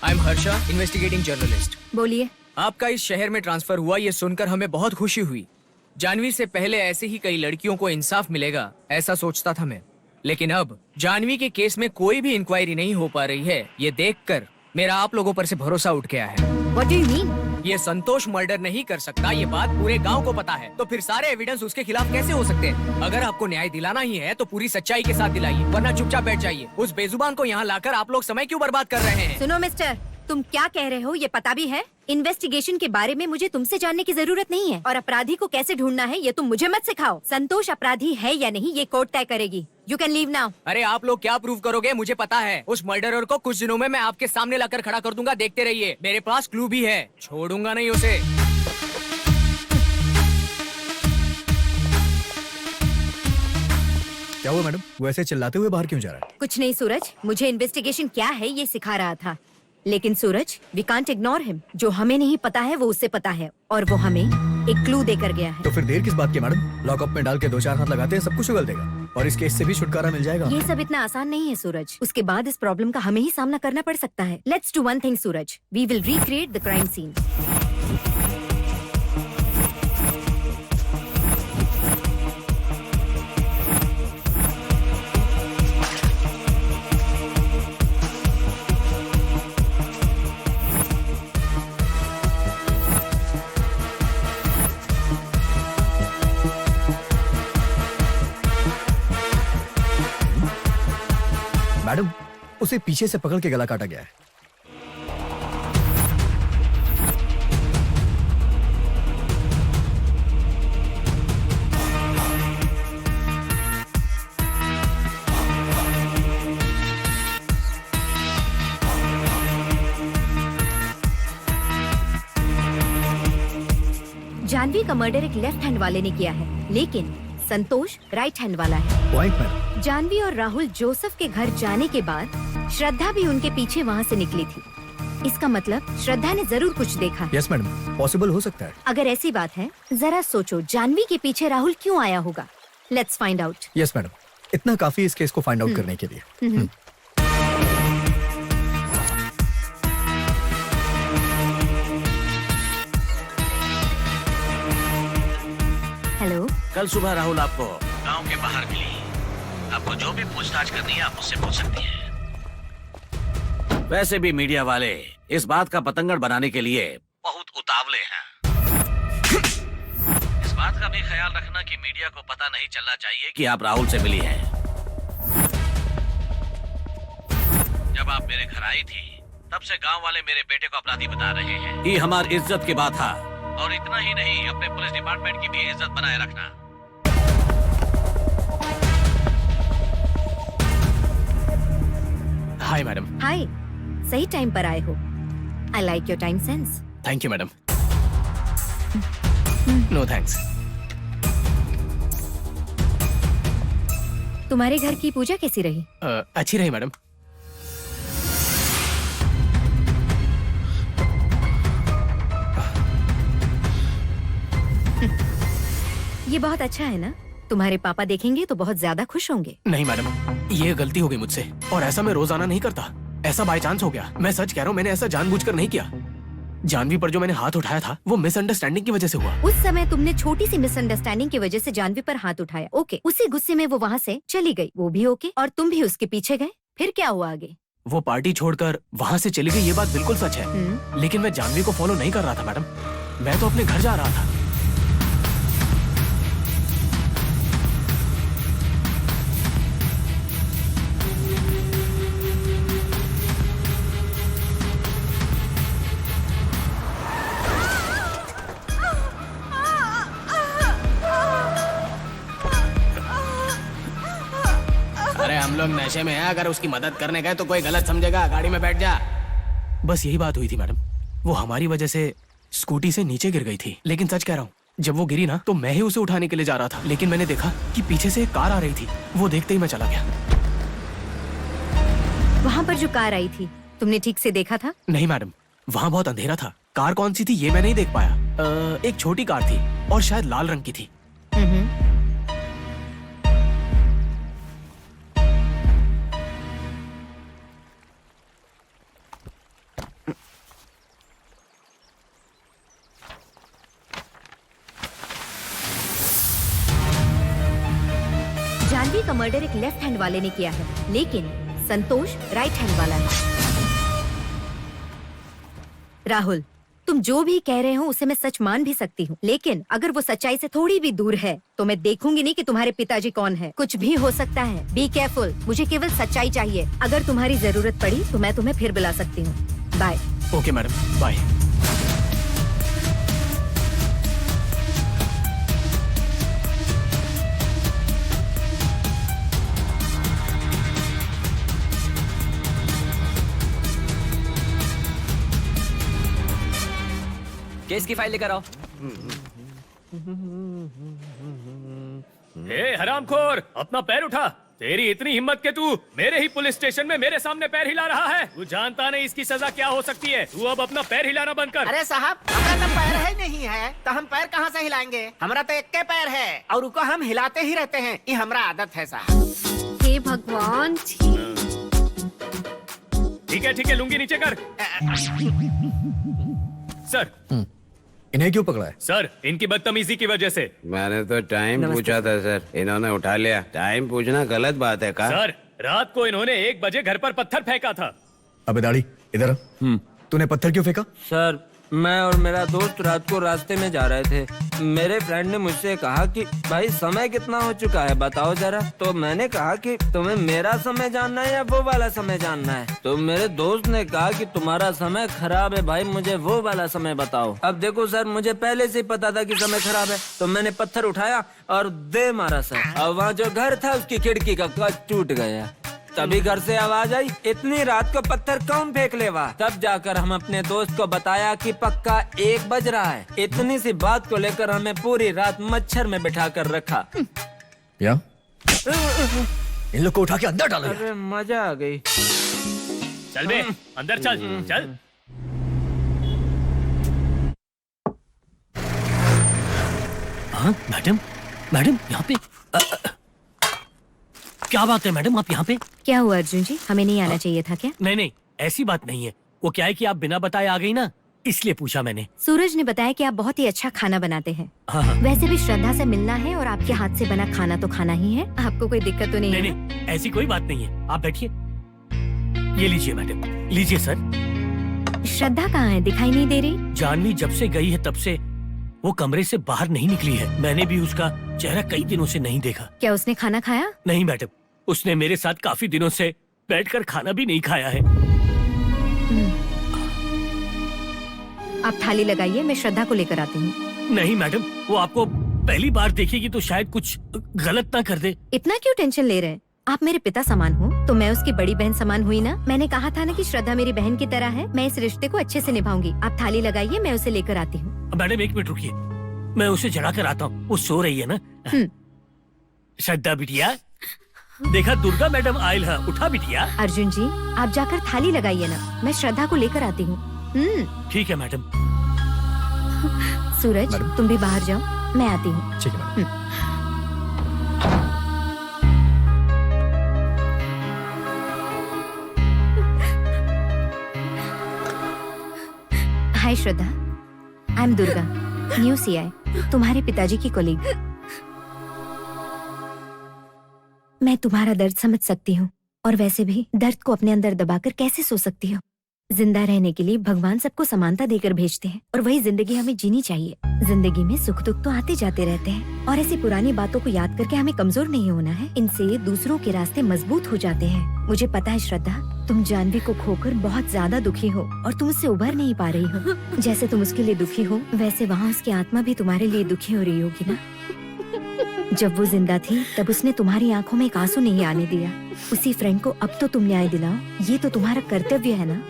I am Harsha, investigating journalist. बोलिए। आपका इस शहर में ट्रांसफर हुआ ये सुनकर हमें बहुत खुशी हुई। जानवी से पहले ऐसे ही कई लड़कियों को इंसाफ मिलेगा ऐसा सोचता था मैं, लेकिन अब जानवी के केस में कोई भी इंक्वायरी नहीं हो पा रही है, ये देखकर मेरा आप लोगों पर से भरोसा उठ गया है। What do you mean? ये संतोष मर्डर नहीं कर सकता, ये बात पूरे गांव को पता है, तो फिर सारे एविडेंस उसके खिलाफ कैसे हो सकते हैं? अगर आपको न्याय दिलाना ही है तो पूरी सच्चाई के साथ दिलाइए, वरना चुपचाप बैठ जाइए। उस बेजुबान को यहाँ लाकर आप लोग समय क्यों बर्बाद कर रहे हैं? सुनो मिस्टर, तुम क्या कह रहे हो ये पता भी है? इन्वेस्टिगेशन के बारे में मुझे तुमसे जानने की जरूरत नहीं है, और अपराधी को कैसे ढूंढना है ये तुम मुझे मत सिखाओ। संतोष अपराधी है या नहीं ये कोर्ट तय करेगी। You can leave now. अरे आप लोग क्या प्रूव करोगे मुझे पता है। उस मर्डरर को कुछ दिनों में मैं आपके सामने लाकर खड़ा कर दूंगा, देखते रहिए। मेरे पास क्लू भी है, छोड़ूंगा नहीं उसे। क्या हुआ मैडम, वो ऐसे चिल्लाते हुए बाहर क्यों जा रहा है? कुछ नहीं सूरज, मुझे इन्वेस्टिगेशन क्या है ये सिखा रहा था। लेकिन सूरज, वी कांट इग्नोर हिम। जो हमें नहीं पता है वो उससे पता है, और वो हमें एक क्लू देकर गया है। तो फिर देर किस बात की मैडम? लॉकअप में डाल के 2-4 हाथ लगाते हैं, सब कुछ उगल देगा और इस केस से भी छुटकारा मिल जाएगा। ये सब इतना आसान नहीं है सूरज। उसके बाद इस प्रॉब्लम का हमें ही सामना करना पड़ सकता है। Let's do one thing Suraj, we will recreate the crime scene. Madam, उसे पीछे से पकड़ के गला काटा गया है। जानवी का मर्डर एक लेफ्ट हैंड वाले ने किया है, लेकिन संतोष राइट हैंड वाला है। Point madam. जानवी और राहुल जोसेफ के घर जाने के बाद श्रद्धा भी उनके पीछे वहाँ से निकली थी। इसका मतलब श्रद्धा ने जरूर कुछ देखा। यस मैडम, पॉसिबल हो सकता है। अगर ऐसी बात है, जरा सोचो जानवी के पीछे राहुल क्यों आया होगा। Let's find out. Yes madam, इतना काफी इस केस को फाइंड आउट करने के लिए। हेलो। कल सुबह राहुल आपको गांव के बाहर मिली। आपको जो भी पूछताछ करनी है आप मुझसे पूछ सकती हैं। वैसे भी मीडिया वाले इस बात का पतंगड़ बनाने के लिए बहुत उतावले हैं। इस बात का भी ख्याल रखना कि मीडिया को पता नहीं चलना चाहिए कि आप राहुल से मिली हैं। जब आप मेरे घर आई थी तब से गांव वाले मेरे बेटे को अपराधी बता रहे हैं। ये हमारी इज्जत की बात है, और इतना ही नहीं, अपने पुलिस डिपार्टमेंट की भी इज्जत बनाए रखना। Hi madam. हाय, सही टाइम पर आए हो। I like your time sense. Thank you madam. No thanks. तुम्हारे घर की पूजा कैसी रही? अच्छी रही मैडम। ये बहुत अच्छा है ना? तुम्हारे पापा देखेंगे तो बहुत ज्यादा खुश होंगे। नहीं मैडम, ये गलती हो गई मुझसे, और ऐसा मैं रोजाना नहीं करता। ऐसा बाय चांस हो गया। मैं सच कह रहा हूँ, मैंने ऐसा जानबूझकर नहीं किया। जानवी पर जो मैंने हाथ उठाया था वो मिसअंडरस्टैंडिंग की वजह से हुआ। उस समय तुमने छोटी सी मिसअंडरस्टैंडिंग की वजह से जानवी पर हाथ उठाया, ओके। उसी गुस्से में वो वहाँ से चली गई, वो भी ओके, और तुम भी उसके पीछे गए। फिर क्या हुआ आगे? वो पार्टी छोड़कर वहाँ से चली गई, ये बात बिल्कुल सच है। लेकिन मैं जानवी को फॉलो नहीं कर रहा था मैडम, मैं तो अपने घर जा रहा था। अरे हम लोग नशे में हैं, अगर उसकी मदद करने गए तो कोई गलत समझेगा। गाड़ी में बैठ जा। बस यही बात हुई थी मैडम, वो हमारी वजह से स्कूटी से नीचे गिर गई थी। लेकिन सच कह रहा हूँ, जब वो गिरी ना तो मैं ही उसे उठाने के लिए जा रहा था, लेकिन मैंने देखा कि पीछे से एक कार आ रही थी, वो देखते ही मैं चला गया। वहाँ पर जो कार आई थी तुमने ठीक से देखा था? नहीं मैडम, वहाँ बहुत अंधेरा था। कार कौन सी थी ये मैं नहीं देख पाया। एक छोटी कार थी और शायद लाल रंग की थी। जानवी का मर्डर एक लेफ्ट हैंड वाले ने किया है, लेकिन संतोष राइट हैंड वाला है। राहुल, तुम जो भी कह रहे हो उसे मैं सच मान भी सकती हूँ, लेकिन अगर वो सच्चाई से थोड़ी भी दूर है तो मैं देखूंगी नहीं कि तुम्हारे पिताजी कौन है। कुछ भी हो सकता है, बी केयरफुल। मुझे केवल सच्चाई चाहिए। अगर तुम्हारी जरूरत पड़ी तो मैं तुम्हें फिर बुला सकती हूँ। Bye. Okay madam, bye. Case की फाइल लेकर आओ। ए हरामखोर, अपना पैर उठा। तेरी इतनी हिम्मत के तू मेरे ही पुलिस स्टेशन में मेरे सामने पैर हिला रहा है। तू जानता नहीं इसकी सजा क्या हो सकती है। तू अब अपना पैर हिलाना बंद कर। अरे साहब, हमारा तो पैर है नहीं है तो हम पैर कहाँ से हिलाएंगे? हमारा तो एक के पैर है और उनको हम हिलाते ही रहते हैं। ये हमारा आदत है साहब। हे भगवान। ठीक है, लुंगी नीचे कर। सर, इन्हें क्यों पकड़ा है? सर, इनकी बदतमीजी की वजह से। मैंने तो टाइम पूछा था सर, इन्होंने उठा लिया। टाइम पूछना गलत बात है का? सर, रात को इन्होंने 1 बजे घर पर पत्थर फेंका था। अबे दाढ़ी, इधर आ। तूने पत्थर क्यों फेंका? सर, मैं और मेरा दोस्त रात को रास्ते में जा रहे थे। मेरे फ्रेंड ने मुझसे कहा कि भाई समय कितना हो चुका है बताओ जरा। तो मैंने कहा कि तुम्हें मेरा समय जानना है या वो वाला समय जानना है। तो मेरे दोस्त ने कहा कि तुम्हारा समय खराब है भाई, मुझे वो वाला समय बताओ। अब देखो सर, मुझे पहले से ही पता था कि समय खराब है, तो मैंने पत्थर उठाया और दे मारा सर। अब वहाँ जो घर था उसकी खिड़की का कांच टूट गया। तभी घर से आवाज आई, इतनी रात को पत्थर कौन फेंक लेवा। तब जाकर हम अपने दोस्त को बताया कि पक्का 1 बज रहा है। इतनी सी बात को लेकर हमें पूरी रात मच्छर में बिठा कर रखा। या? इन लोग को उठा के अंदर डालो। अरे मजा आ गई। चल बे, अंदर चल। चल। हाँ मैडम यहाँ पे क्या बात है मैडम, आप यहाँ पे? क्या हुआ अर्जुन जी, हमें नहीं आना चाहिए था क्या? नहीं, ऐसी बात नहीं है। वो क्या है कि आप बिना बताए आ गई ना, इसलिए पूछा मैंने। सूरज ने बताया कि आप बहुत ही अच्छा खाना बनाते हैं। हाँ। वैसे भी श्रद्धा से मिलना है और आपके हाथ से बना खाना तो खाना ही है। आपको कोई दिक्कत तो नहीं है? नहीं, ऐसी कोई बात नहीं है। आप बैठिए। ये लीजिए मैडम, लीजिए सर। श्रद्धा कहाँ है, दिखाई नहीं दे रही? जानवी जब से गई है तब से वो कमरे से बाहर नहीं निकली है। मैंने भी उसका चेहरा कई दिनों से नहीं देखा। क्या उसने खाना खाया? नहीं मैडम, उसने मेरे साथ काफी दिनों से बैठकर खाना भी नहीं खाया है। आप थाली लगाइए, मैं श्रद्धा को लेकर आती हूँ। नहीं मैडम, वो आपको पहली बार देखेगी तो शायद कुछ गलत ना कर दे। इतना क्यों टेंशन ले रहे हैं? आप मेरे पिता समान हो तो मैं उसकी बड़ी बहन समान हुई ना। मैंने कहा था ना कि श्रद्धा मेरी बहन की तरह है। मैं इस रिश्ते को अच्छे से निभाऊंगी। आप थाली लगाइए, मैं उसे लेकर आती हूँ। मैडम 1 मिनट रुकिए, मैं उसे जगा कर आता हूँ। वो सो रही है ना। श्रद्धा बिटिया, देखा दुर्गा मैडम आयल है, उठा बिटिया। अर्जुन जी, आप जाकर थाली लगाइए ना, मैं श्रद्धा को लेकर आती हूँ। ठीक है मैडम। सूरज, तुम भी बाहर जाओ, मैं आती हूँ। ठीक है। Hi Shraddha, I am Durga, new CI, तुम्हारे पिताजी की कोलीग। मैं तुम्हारा दर्द समझ सकती हूँ, और वैसे भी दर्द को अपने अंदर दबाकर कैसे सो सकती हो। जिंदा रहने के लिए भगवान सबको समानता देकर भेजते हैं, और वही जिंदगी हमें जीनी चाहिए। जिंदगी में सुख दुख तो आते जाते रहते हैं, और ऐसी पुरानी बातों को याद करके हमें कमजोर नहीं होना है। इनसे दूसरों के रास्ते मजबूत हो जाते हैं। मुझे पता है श्रद्धा, तुम जानवी को खोकर बहुत ज्यादा दुखी हो, और तुम उससे उभर नहीं पा रही हो। जैसे तुम उसके लिए दुखी हो, वैसे वहाँ उसकी आत्मा भी तुम्हारे लिए दुखी हो रही होगी ना। जब वो जिंदा थी तब उसने तुम्हारी आंखों में एक आंसू नहीं आने दिया। उसी फ्रेंड को अब तो तुम न्याय दिलाओ, ये तो तुम्हारा कर्तव्य है ना।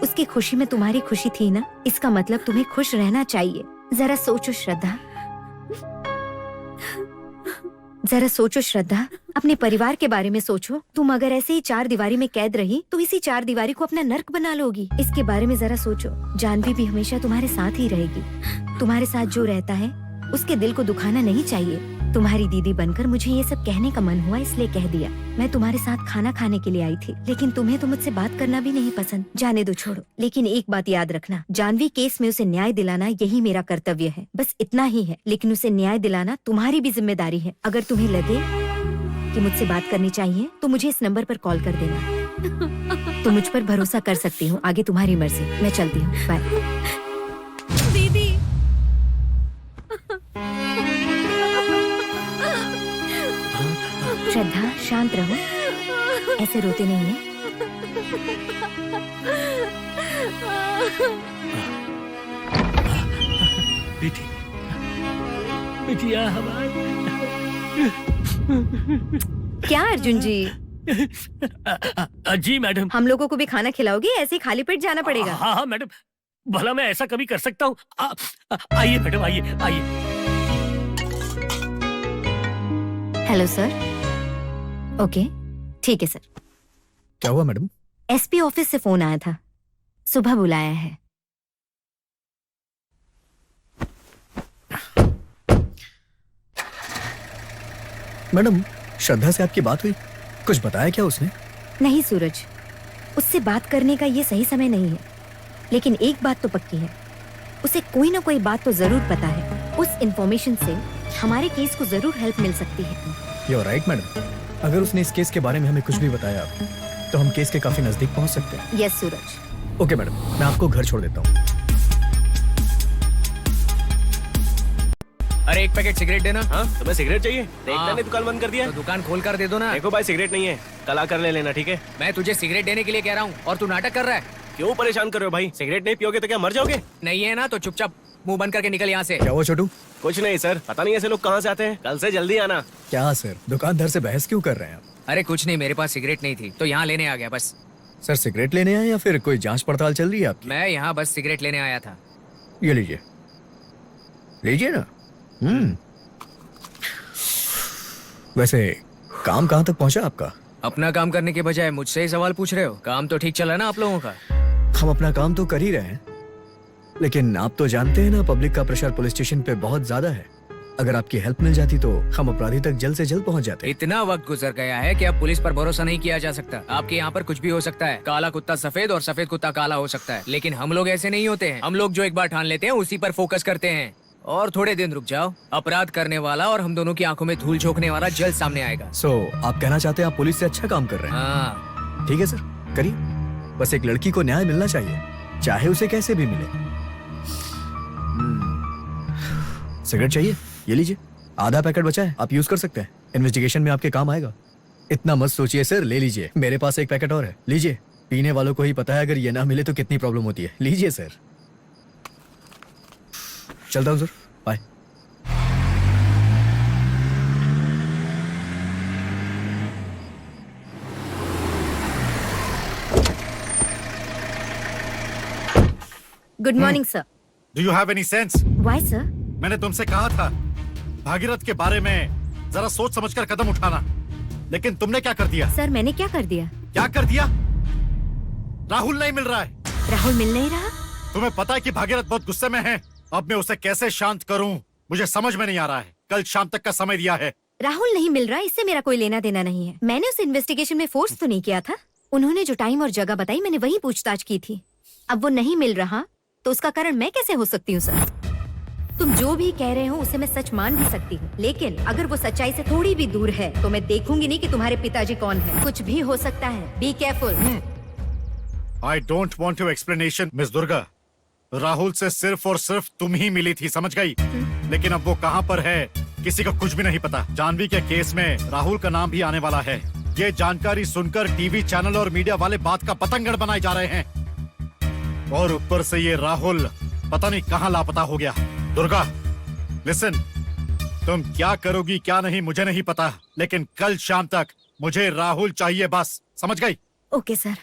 उसकी खुशी में तुम्हारी खुशी थी ना, इसका मतलब तुम्हें खुश रहना चाहिए। जरा सोचो श्रद्धा, जरा सोचो श्रद्धा, अपने परिवार के बारे में सोचो। तुम अगर ऐसे ही 4 दीवारी में कैद रही तो इसी 4 दीवारी को अपना नर्क बना लोगी। इसके बारे में जरा सोचो। जानवी भी हमेशा तुम्हारे साथ ही रहेगी। तुम्हारे साथ जो रहता है उसके दिल को दुखाना नहीं चाहिए। तुम्हारी दीदी बनकर मुझे ये सब कहने का मन हुआ, इसलिए कह दिया। मैं तुम्हारे साथ खाना खाने के लिए आई थी, लेकिन तुम्हें तो मुझसे बात करना भी नहीं पसंद। जाने दो, छोड़ो। लेकिन एक बात याद रखना, जानवी केस में उसे न्याय दिलाना यही मेरा कर्तव्य है। बस इतना ही है, लेकिन उसे न्याय दिलाना तुम्हारी भी जिम्मेदारी है। अगर तुम्हें लगे कि मुझसे बात करनी चाहिए तो मुझे इस नंबर पर कॉल कर देना। तुम मुझ पर भरोसा कर सकती हो। आगे तुम्हारी मर्जी। मैं चलती हूँ, बाय। दीदी, श्रद्धा, शांत रहो, ऐसे रोते नहीं है। बेटी, बिटिया हमारी। क्या अर्जुन जी? जी मैडम। हम लोगों को भी खाना खिलाओगे? ऐसे ही खाली पेट जाना पड़ेगा? हाँ हाँ मैडम, भला मैं ऐसा कभी कर सकता हूँ? आइए मैडम, आइए आइए। Hello sir. ओके, ठीक है सर। क्या हुआ मैडम? एसपी ऑफिस से फोन आया था, सुबह बुलाया है। मैडम, श्रद्धा से आपकी बात हुई? कुछ बताया क्या उसने? नहीं सूरज, उससे बात करने का ये सही समय नहीं है। लेकिन एक बात तो पक्की है, उसे कोई ना कोई बात तो जरूर पता है। उस इंफॉर्मेशन से हमारे केस को जरूर हेल्प मिल सकती है। You are right madam. अगर उसने इस केस के बारे में हमें कुछ भी बताया तो हम केस के काफी नजदीक पहुंच सकते हैं। यस सूरज। ओके मैडम, मैं आपको घर छोड़ देता हूँ। अरे एक पैकेट सिगरेट देना। हाँ, तुम्हें सिगरेट चाहिए? देखता नहीं दुकान बंद कर दिया। तो दुकान खोल कर दे दो ना। देखो भाई, सिगरेट नहीं है, कल आकर ले लेना, ठीक है? मैं तुझे सिगरेट देने के लिए कह रहा हूँ और तू नाटक कर रहा है। क्यों परेशान कर रहे हो भाई? सिगरेट नहीं पियोगे तो क्या मर जाओगे? नहीं है ना तो चुपचाप मुंह बंद करके निकल यहाँ से। क्या हुआ छोटू? कुछ नहीं सर, पता नहीं ऐसे लोग कहाँ से आते हैं। कल से जल्दी आना। क्या सर, दुकानदार से बहस क्यों कर रहे हैं आप? अरे कुछ नहीं, मेरे पास सिगरेट नहीं थी तो यहाँ लेने आ गया बस। सर सिगरेट लेने आए या फिर कोई जांच पड़ताल चल रही है आपकी? मैं यहाँ बस सिगरेट लेने आया था। ये लीजिए, लीजिए ना। वैसे काम कहाँ तक पहुँचा आपका? अपना काम करने के बजाय मुझसे ही सवाल पूछ रहे हो। काम तो ठीक चला ना आप लोगों का? हम अपना काम तो कर ही रहे हैं, लेकिन आप तो जानते हैं ना, पब्लिक का प्रेशर पुलिस स्टेशन पे बहुत ज्यादा है। अगर आपकी हेल्प मिल जाती तो हम अपराधी तक जल्द से जल्द पहुंच जाते। इतना वक्त गुजर गया है कि अब पुलिस पर भरोसा नहीं किया जा सकता। आपके यहाँ पर कुछ भी हो सकता है। काला कुत्ता सफेद और सफेद कुत्ता काला हो सकता है, लेकिन हम लोग ऐसे नहीं होते हैं। हम लोग जो एक बार ठान लेते हैं उसी पर फोकस करते हैं। और थोड़े दिन रुक जाओ, अपराध करने वाला और हम दोनों की आंखों में धूल झोंकने वाला जल्द सामने आएगा। आप कहना चाहते हैं आप पुलिस से अच्छा काम कर रहे हैं? हाँ। ठीक है सर, करिए। बस एक लड़की को न्याय मिलना चाहिए, चाहे उसे कैसे भी मिले। सिगरेट चाहिए? ये लीजिए, आधा पैकेट बचा है, आप यूज कर सकते हैं। इन्वेस्टिगेशन में आपके काम आएगा। इतना मत सोचिए सर, ले लीजिए। मेरे पास एक पैकेट और है, लीजिए। पीने वालों को ही पता है अगर ये ना मिले तो कितनी प्रॉब्लम होती है। लीजिए सर। चलता हूँ sir, bye. Good morning sir. Do you have any sense? Why sir? मैंने तुमसे कहा था भागीरथ के बारे में जरा सोच समझकर कदम उठाना, लेकिन तुमने क्या कर दिया? सर मैंने क्या कर दिया? क्या कर दिया? राहुल नहीं मिल रहा है। राहुल मिल नहीं रहा? तुम्हें पता है कि भागीरथ बहुत गुस्से में है। अब मैं उसे कैसे शांत करूं मुझे समझ में नहीं आ रहा है। कल शाम तक का समय दिया है। राहुल नहीं मिल रहा, इससे मेरा कोई लेना देना नहीं है। मैंने उस इन्वेस्टिगेशन में फोर्स तो नहीं किया था। उन्होंने जो टाइम और जगह बताई मैंने वही पूछताछ की थी। अब वो नहीं मिल रहा तो उसका कारण मैं कैसे हो सकती हूँ सर? तुम जो भी कह रहे हो उसे मैं सच मान भी सकती हूँ, लेकिन अगर वो सच्चाई से थोड़ी भी दूर है तो मैं देखूंगी नहीं कि तुम्हारे पिताजी कौन है। कुछ भी हो सकता है। Be careful. I don't want your explanation miss Durga. Rahul से सिर्फ और सिर्फ तुम ही मिली थी, समझ गई? लेकिन अब वो कहाँ पर है किसी को कुछ भी नहीं पता। जानवी के केस में राहुल का नाम भी आने वाला है। ये जानकारी सुनकर टीवी चैनल और मीडिया वाले बात का पतंगड़ बनाए जा रहे हैं, और ऊपर से ये राहुल पता नहीं कहाँ लापता हो गया। दुर्गा लिसन, तुम क्या करोगी क्या नहीं मुझे नहीं पता, लेकिन कल शाम तक मुझे राहुल चाहिए बस, समझ गई? Okay sir.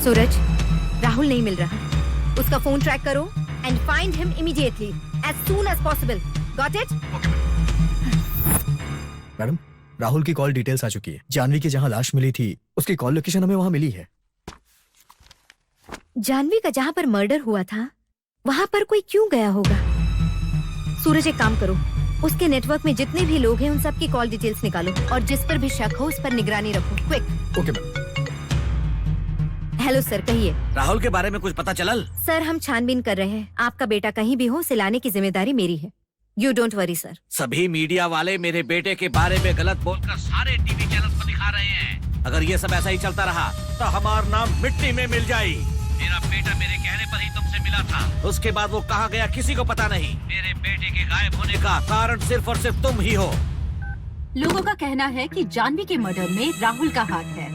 सूरज, राहुल नहीं मिल रहा। उसका फोन ट्रैक करो and find him immediately as soon as possible. Got it? Madam, Rahul की कॉल डिटेल्स आ चुकी है। जानवी की जहाँ लाश मिली थी उसकी कॉल लोकेशन हमें वहाँ मिली है। जानवी का जहाँ पर मर्डर हुआ था वहाँ पर कोई क्यों गया होगा? सूरज, एक काम करो, उसके नेटवर्क में जितने भी लोग हैं उन सब की कॉल डिटेल्स निकालो और जिस पर भी शक हो उस पर निगरानी रखो। Quick. Okay ma'am. Hello sir, कहिए। राहुल के बारे में कुछ पता चलल? सर, हम छानबीन कर रहे हैं। आपका बेटा कहीं भी हो उसे लाने की जिम्मेदारी मेरी है। You don't worry sir. सभी मीडिया वाले मेरे बेटे के बारे में गलत बोलकर सारे टीवी चैनल्स पर दिखा रहे हैं। अगर ये सब ऐसा ही चलता रहा तो हमारा नाम मिट्टी में मिल जाए। मेरा बेटा मेरे कहने पर ही तुमसे मिला था, उसके बाद वो कहाँ गया किसी को पता नहीं। मेरे बेटे के गायब होने का कारण सिर्फ और सिर्फ तुम ही हो। लोगों का कहना है कि जानवी के मर्डर में राहुल का हाथ है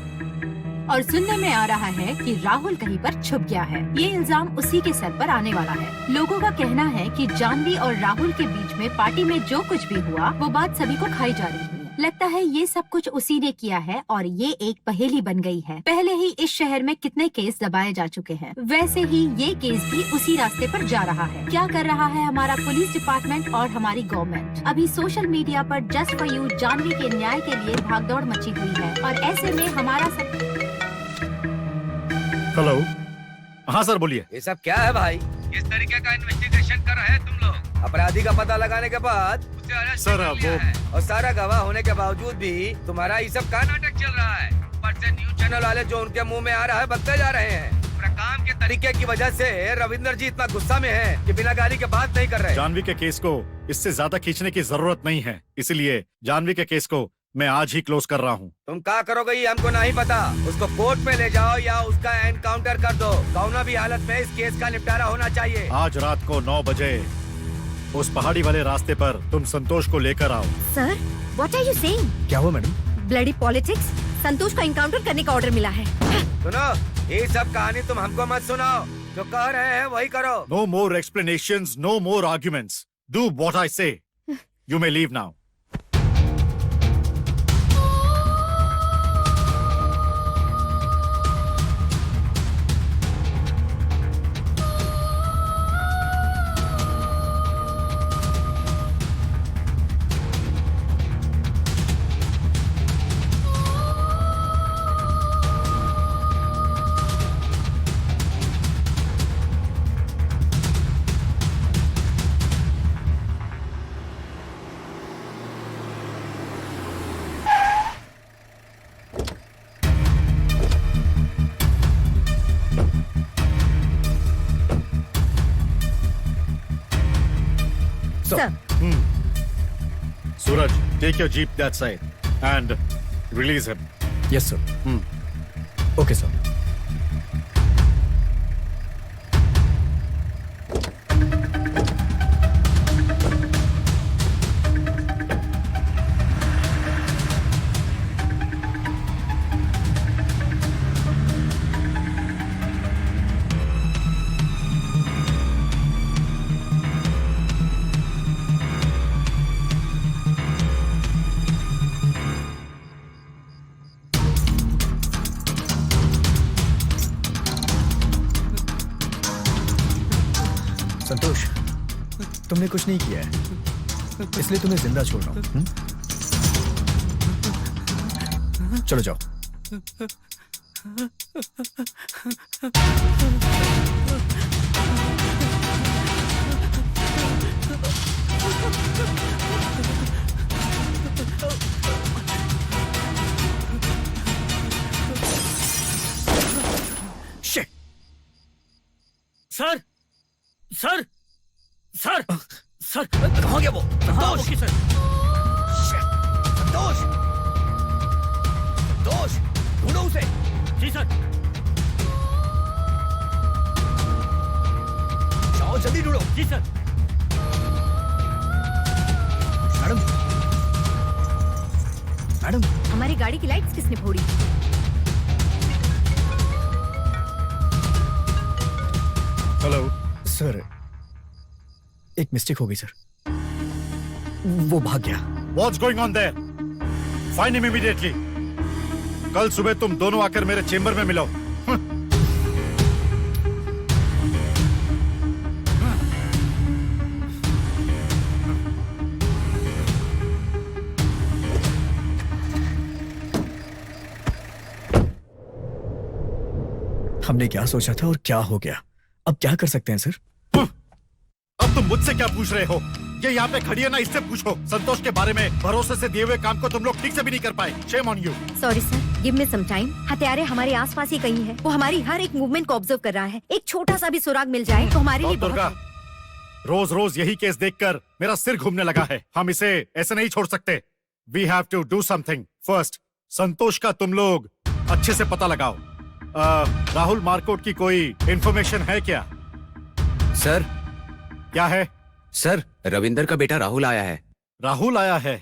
और सुनने में आ रहा है कि राहुल कहीं पर छुप गया है। ये इल्जाम उसी के सर पर आने वाला है। लोगों का कहना है कि जानवी और राहुल के बीच में पार्टी में जो कुछ भी हुआ वो बात सभी को खाई जा रही है। लगता है ये सब कुछ उसी ने किया है और ये एक पहेली बन गई है। पहले ही इस शहर में कितने केस दबाए जा चुके हैं, वैसे ही ये केस भी उसी रास्ते पर जा रहा है। क्या कर रहा है हमारा पुलिस डिपार्टमेंट और हमारी गवर्नमेंट? अभी सोशल मीडिया पर जस्ट फॉर यू जानवी के न्याय के लिए भागदौड़ मची हुई है और ऐसे में हमारा सब। हेलो, हाँ सर बोलिए। ये सब क्या है भाई? किस तरीके का इन्वेस्टिगेशन कर रहे हैं तुम लोग? अपराधी का पता लगाने के बाद उसे अरेस्ट सर, कर लिया है और सारा गवाह होने के बावजूद भी तुम्हारा ये सब का नाटक चल रहा है। ऊपर से न्यूज चैनल वाले जो उनके मुंह में आ रहा है बकते जा रहे हैं। अपना काम के तरीके की वजह से रविंदर जी इतना गुस्सा में है कि बिना गाली के बात नहीं कर रहे। जानवी के केस को इससे ज्यादा खींचने की जरूरत नहीं है, इसलिए जानवी के केस को मैं आज ही क्लोज कर रहा हूँ। तुम क्या करोगे ये हमको नहीं पता। उसको कोर्ट में ले जाओ या उसका एनकाउंटर कर दो। कौनो भी हालत में इस केस का निपटारा होना चाहिए। आज रात को 9 बजे उस पहाड़ी वाले रास्ते पर तुम संतोष को लेकर आओ। Sir, what are you saying? क्या हुआ मैडम? Bloody politics. संतोष को एनकाउंटर करने का ऑर्डर मिला है। सुनो, ये सब कहानी तुम हमको मत सुनाओ। जो कह रहे हैं वही करो। No more explanations, no more arguments. Do what I say. You may leave now. Sir. Suraj, take your jeep that side and release him. Yes, sir. Okay, sir. संतोष, तुमने कुछ नहीं किया है, इसलिए तुम्हें जिंदा छोड़ रहा हूं। चलो जाओ। सर सर सर सर कहाँ गया वो? संतोष सर। संतोष, संतोष, ढूंढो उसे। जी सर। जाओ जल्दी ढूंढो। जी सर। मैडम, मैडम, हमारी गाड़ी की लाइट्स किसने फोड़ी? हेलो सर, एक मिस्टेक हो गई सर। वो भाग गया। What's going on there? Find him immediately. कल सुबह तुम दोनों आकर मेरे चेंबर में मिलो। हमने क्या सोचा था और क्या हो गया? अब क्या कर सकते हैं सर? अब तुम मुझसे क्या पूछ रहे हो? ये यहाँ पे खड़ी है ना, इससे पूछो। संतोष के बारे में भरोसे से दिए हुए काम को तुम लोग ठीक से भी नहीं कर पाए। Shame on you. Sorry sir, give me some time. हत्यारे हमारे आसपास ही कहीं है। वो हमारी हर एक मूवमेंट को ऑब्जर्व कर रहा है। एक छोटा सा भी सुराग मिल जाए तो हमारे लिए बहुत दुर्गा, है। रोज रोज यही केस देखकर मेरा सिर घूमने लगा है। हम इसे ऐसे नहीं छोड़ सकते। We have to do something. First, संतोष का तुम लोग अच्छे से पता लगाओ। राहुल मार्कोट की कोई इंफॉर्मेशन है क्या? सर, क्या है? सर, रविंदर का बेटा राहुल आया है। राहुल आया है?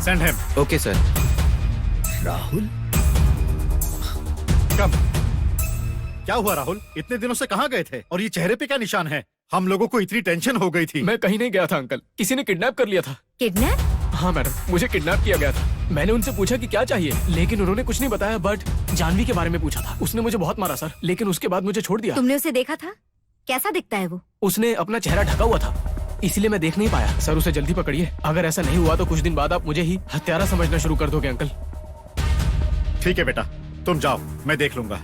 Send him. Okay sir. Rahul? Come. क्या हुआ राहुल? इतने दिनों से कहाँ गए थे? और ये चेहरे पे क्या निशान है? हम लोगों को इतनी टेंशन हो गई थी। मैं कहीं नहीं गया था अंकल, किसी ने किडनैप कर लिया था। किडनैप? हाँ मैडम, मुझे किडनैप किया गया था। मैंने उनसे पूछा कि क्या चाहिए, लेकिन उन्होंने कुछ नहीं बताया। बट जानवी के बारे में पूछा था। उसने मुझे बहुत मारा सर, लेकिन उसके बाद मुझे छोड़ दिया। तुमने उसे देखा था? कैसा दिखता है वो? उसने अपना चेहरा ढका हुआ था, इसलिए मैं देख नहीं पाया। सर, उसे जल्दी पकड़िए। अगर ऐसा नहीं हुआ तो कुछ दिन बाद आप मुझे ही हत्यारा समझना शुरू कर दोगे अंकल। ठीक है बेटा, तुम जाओ, मैं देख लूंगा।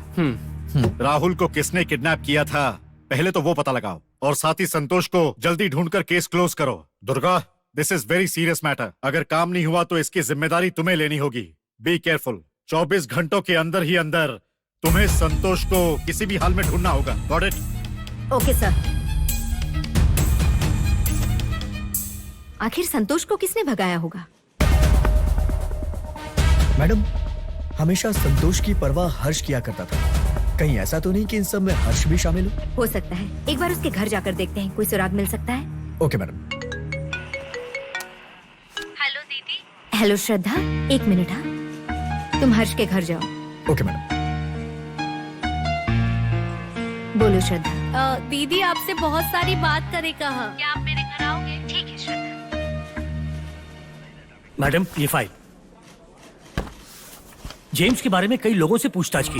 राहुल को किसने किडनैप किया था, पहले तो वो पता लगाओ, और साथ ही संतोष को जल्दी ढूंढकर केस क्लोज करो। Durga, this is very serious matter. अगर काम नहीं हुआ तो इसकी जिम्मेदारी तुम्हें लेनी होगी। Be careful. 24 घंटों के अंदर ही अंदर तुम्हें संतोष को किसी भी हाल में ढूंढना होगा। Got it? Okay sir. आखिर संतोष को किसने भगाया होगा? मैडम, हमेशा संतोष की परवाह हर्ष किया करता था। कहीं ऐसा तो नहीं कि इन सब में हर्ष भी शामिल हो सकता है। एक बार उसके घर जाकर देखते हैं, कोई सुराग मिल सकता है। Okay madam. हेलो दीदी। हेलो श्रद्धा, एक मिनट। हाँ, तुम हर्ष के घर जाओ। Okay madam. बोलो श्रद्धा। दीदी आपसे बहुत सारी बात करे कहा। क्या आप मेरे घर आओगे? ठीक है श्रद्धा। मैडम, ये फाइल। जेम्स के बारे में कई लोगों से पूछताछ की,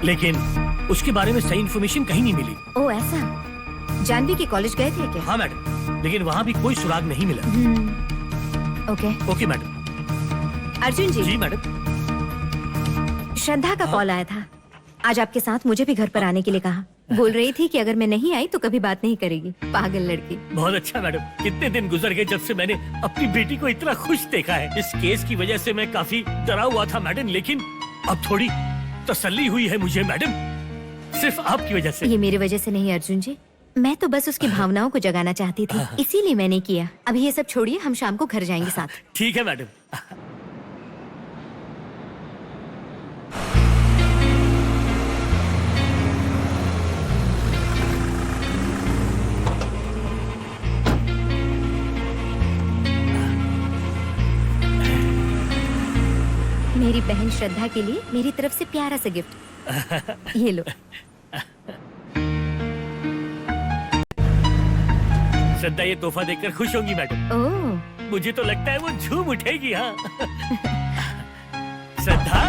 लेकिन उसके बारे में सही इन्फॉर्मेशन कहीं नहीं मिली। ओ ऐसा? जानवी के कॉलेज गए थे क्या? हाँ मैडम, लेकिन वहाँ भी कोई सुराग नहीं मिला। Okay. Okay madam. Arjun ji. जी मैडम। श्रद्धा का कॉल आया था। आज आपके साथ मुझे भी घर पर आने के लिए कहा। बोल रही थी कि अगर मैं नहीं आई तो कभी बात नहीं करेगी। पागल लड़की। बहुत अच्छा मैडम, कितने दिन गुजर गए जब से मैंने अपनी बेटी को इतना खुश देखा है। इस केस की वजह से मैं काफी डरा हुआ था मैडम, लेकिन अब थोड़ी तसल्ली हुई है मुझे मैडम, सिर्फ आपकी वजह से। ये मेरी वजह से नहीं अर्जुन जी, मैं तो बस उसकी भावनाओं को जगाना चाहती थी, इसीलिए मैंने किया। अभी ये सब छोड़िए, हम शाम को घर जाएंगे साथ। ठीक है मैडम। मेरी बहन श्रद्धा के लिए मेरी तरफ से प्यारा सा गिफ्ट। ये लो। श्रद्धा ये तोहफा देखकर खुश होंगी मैडम। ओह, मुझे तो लगता है वो झूम उठेगी। हाँ श्रद्धा,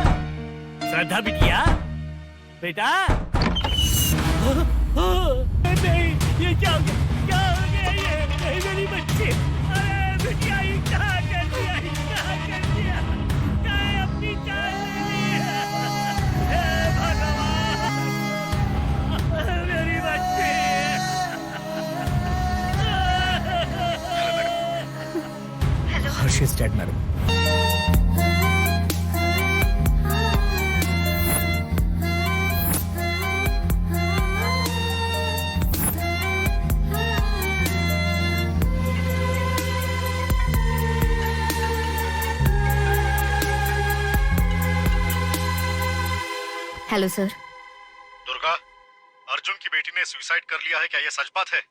श्रद्धा बिटिया, बेटा। नहीं, ये क्या हो गया? क्या हो गया ये? नहीं, मेरी बच्ची। अरे बिटिया, ये क्या कर दिया? ये क्या कर दिया? क्या अपनी जान ले ली? हे भगवान, मेरी बच्ची। Harsh is dead madam. Hello sir. Durga, Arjun की बेटी ने सुसाइड कर लिया है, क्या ये सच बात है?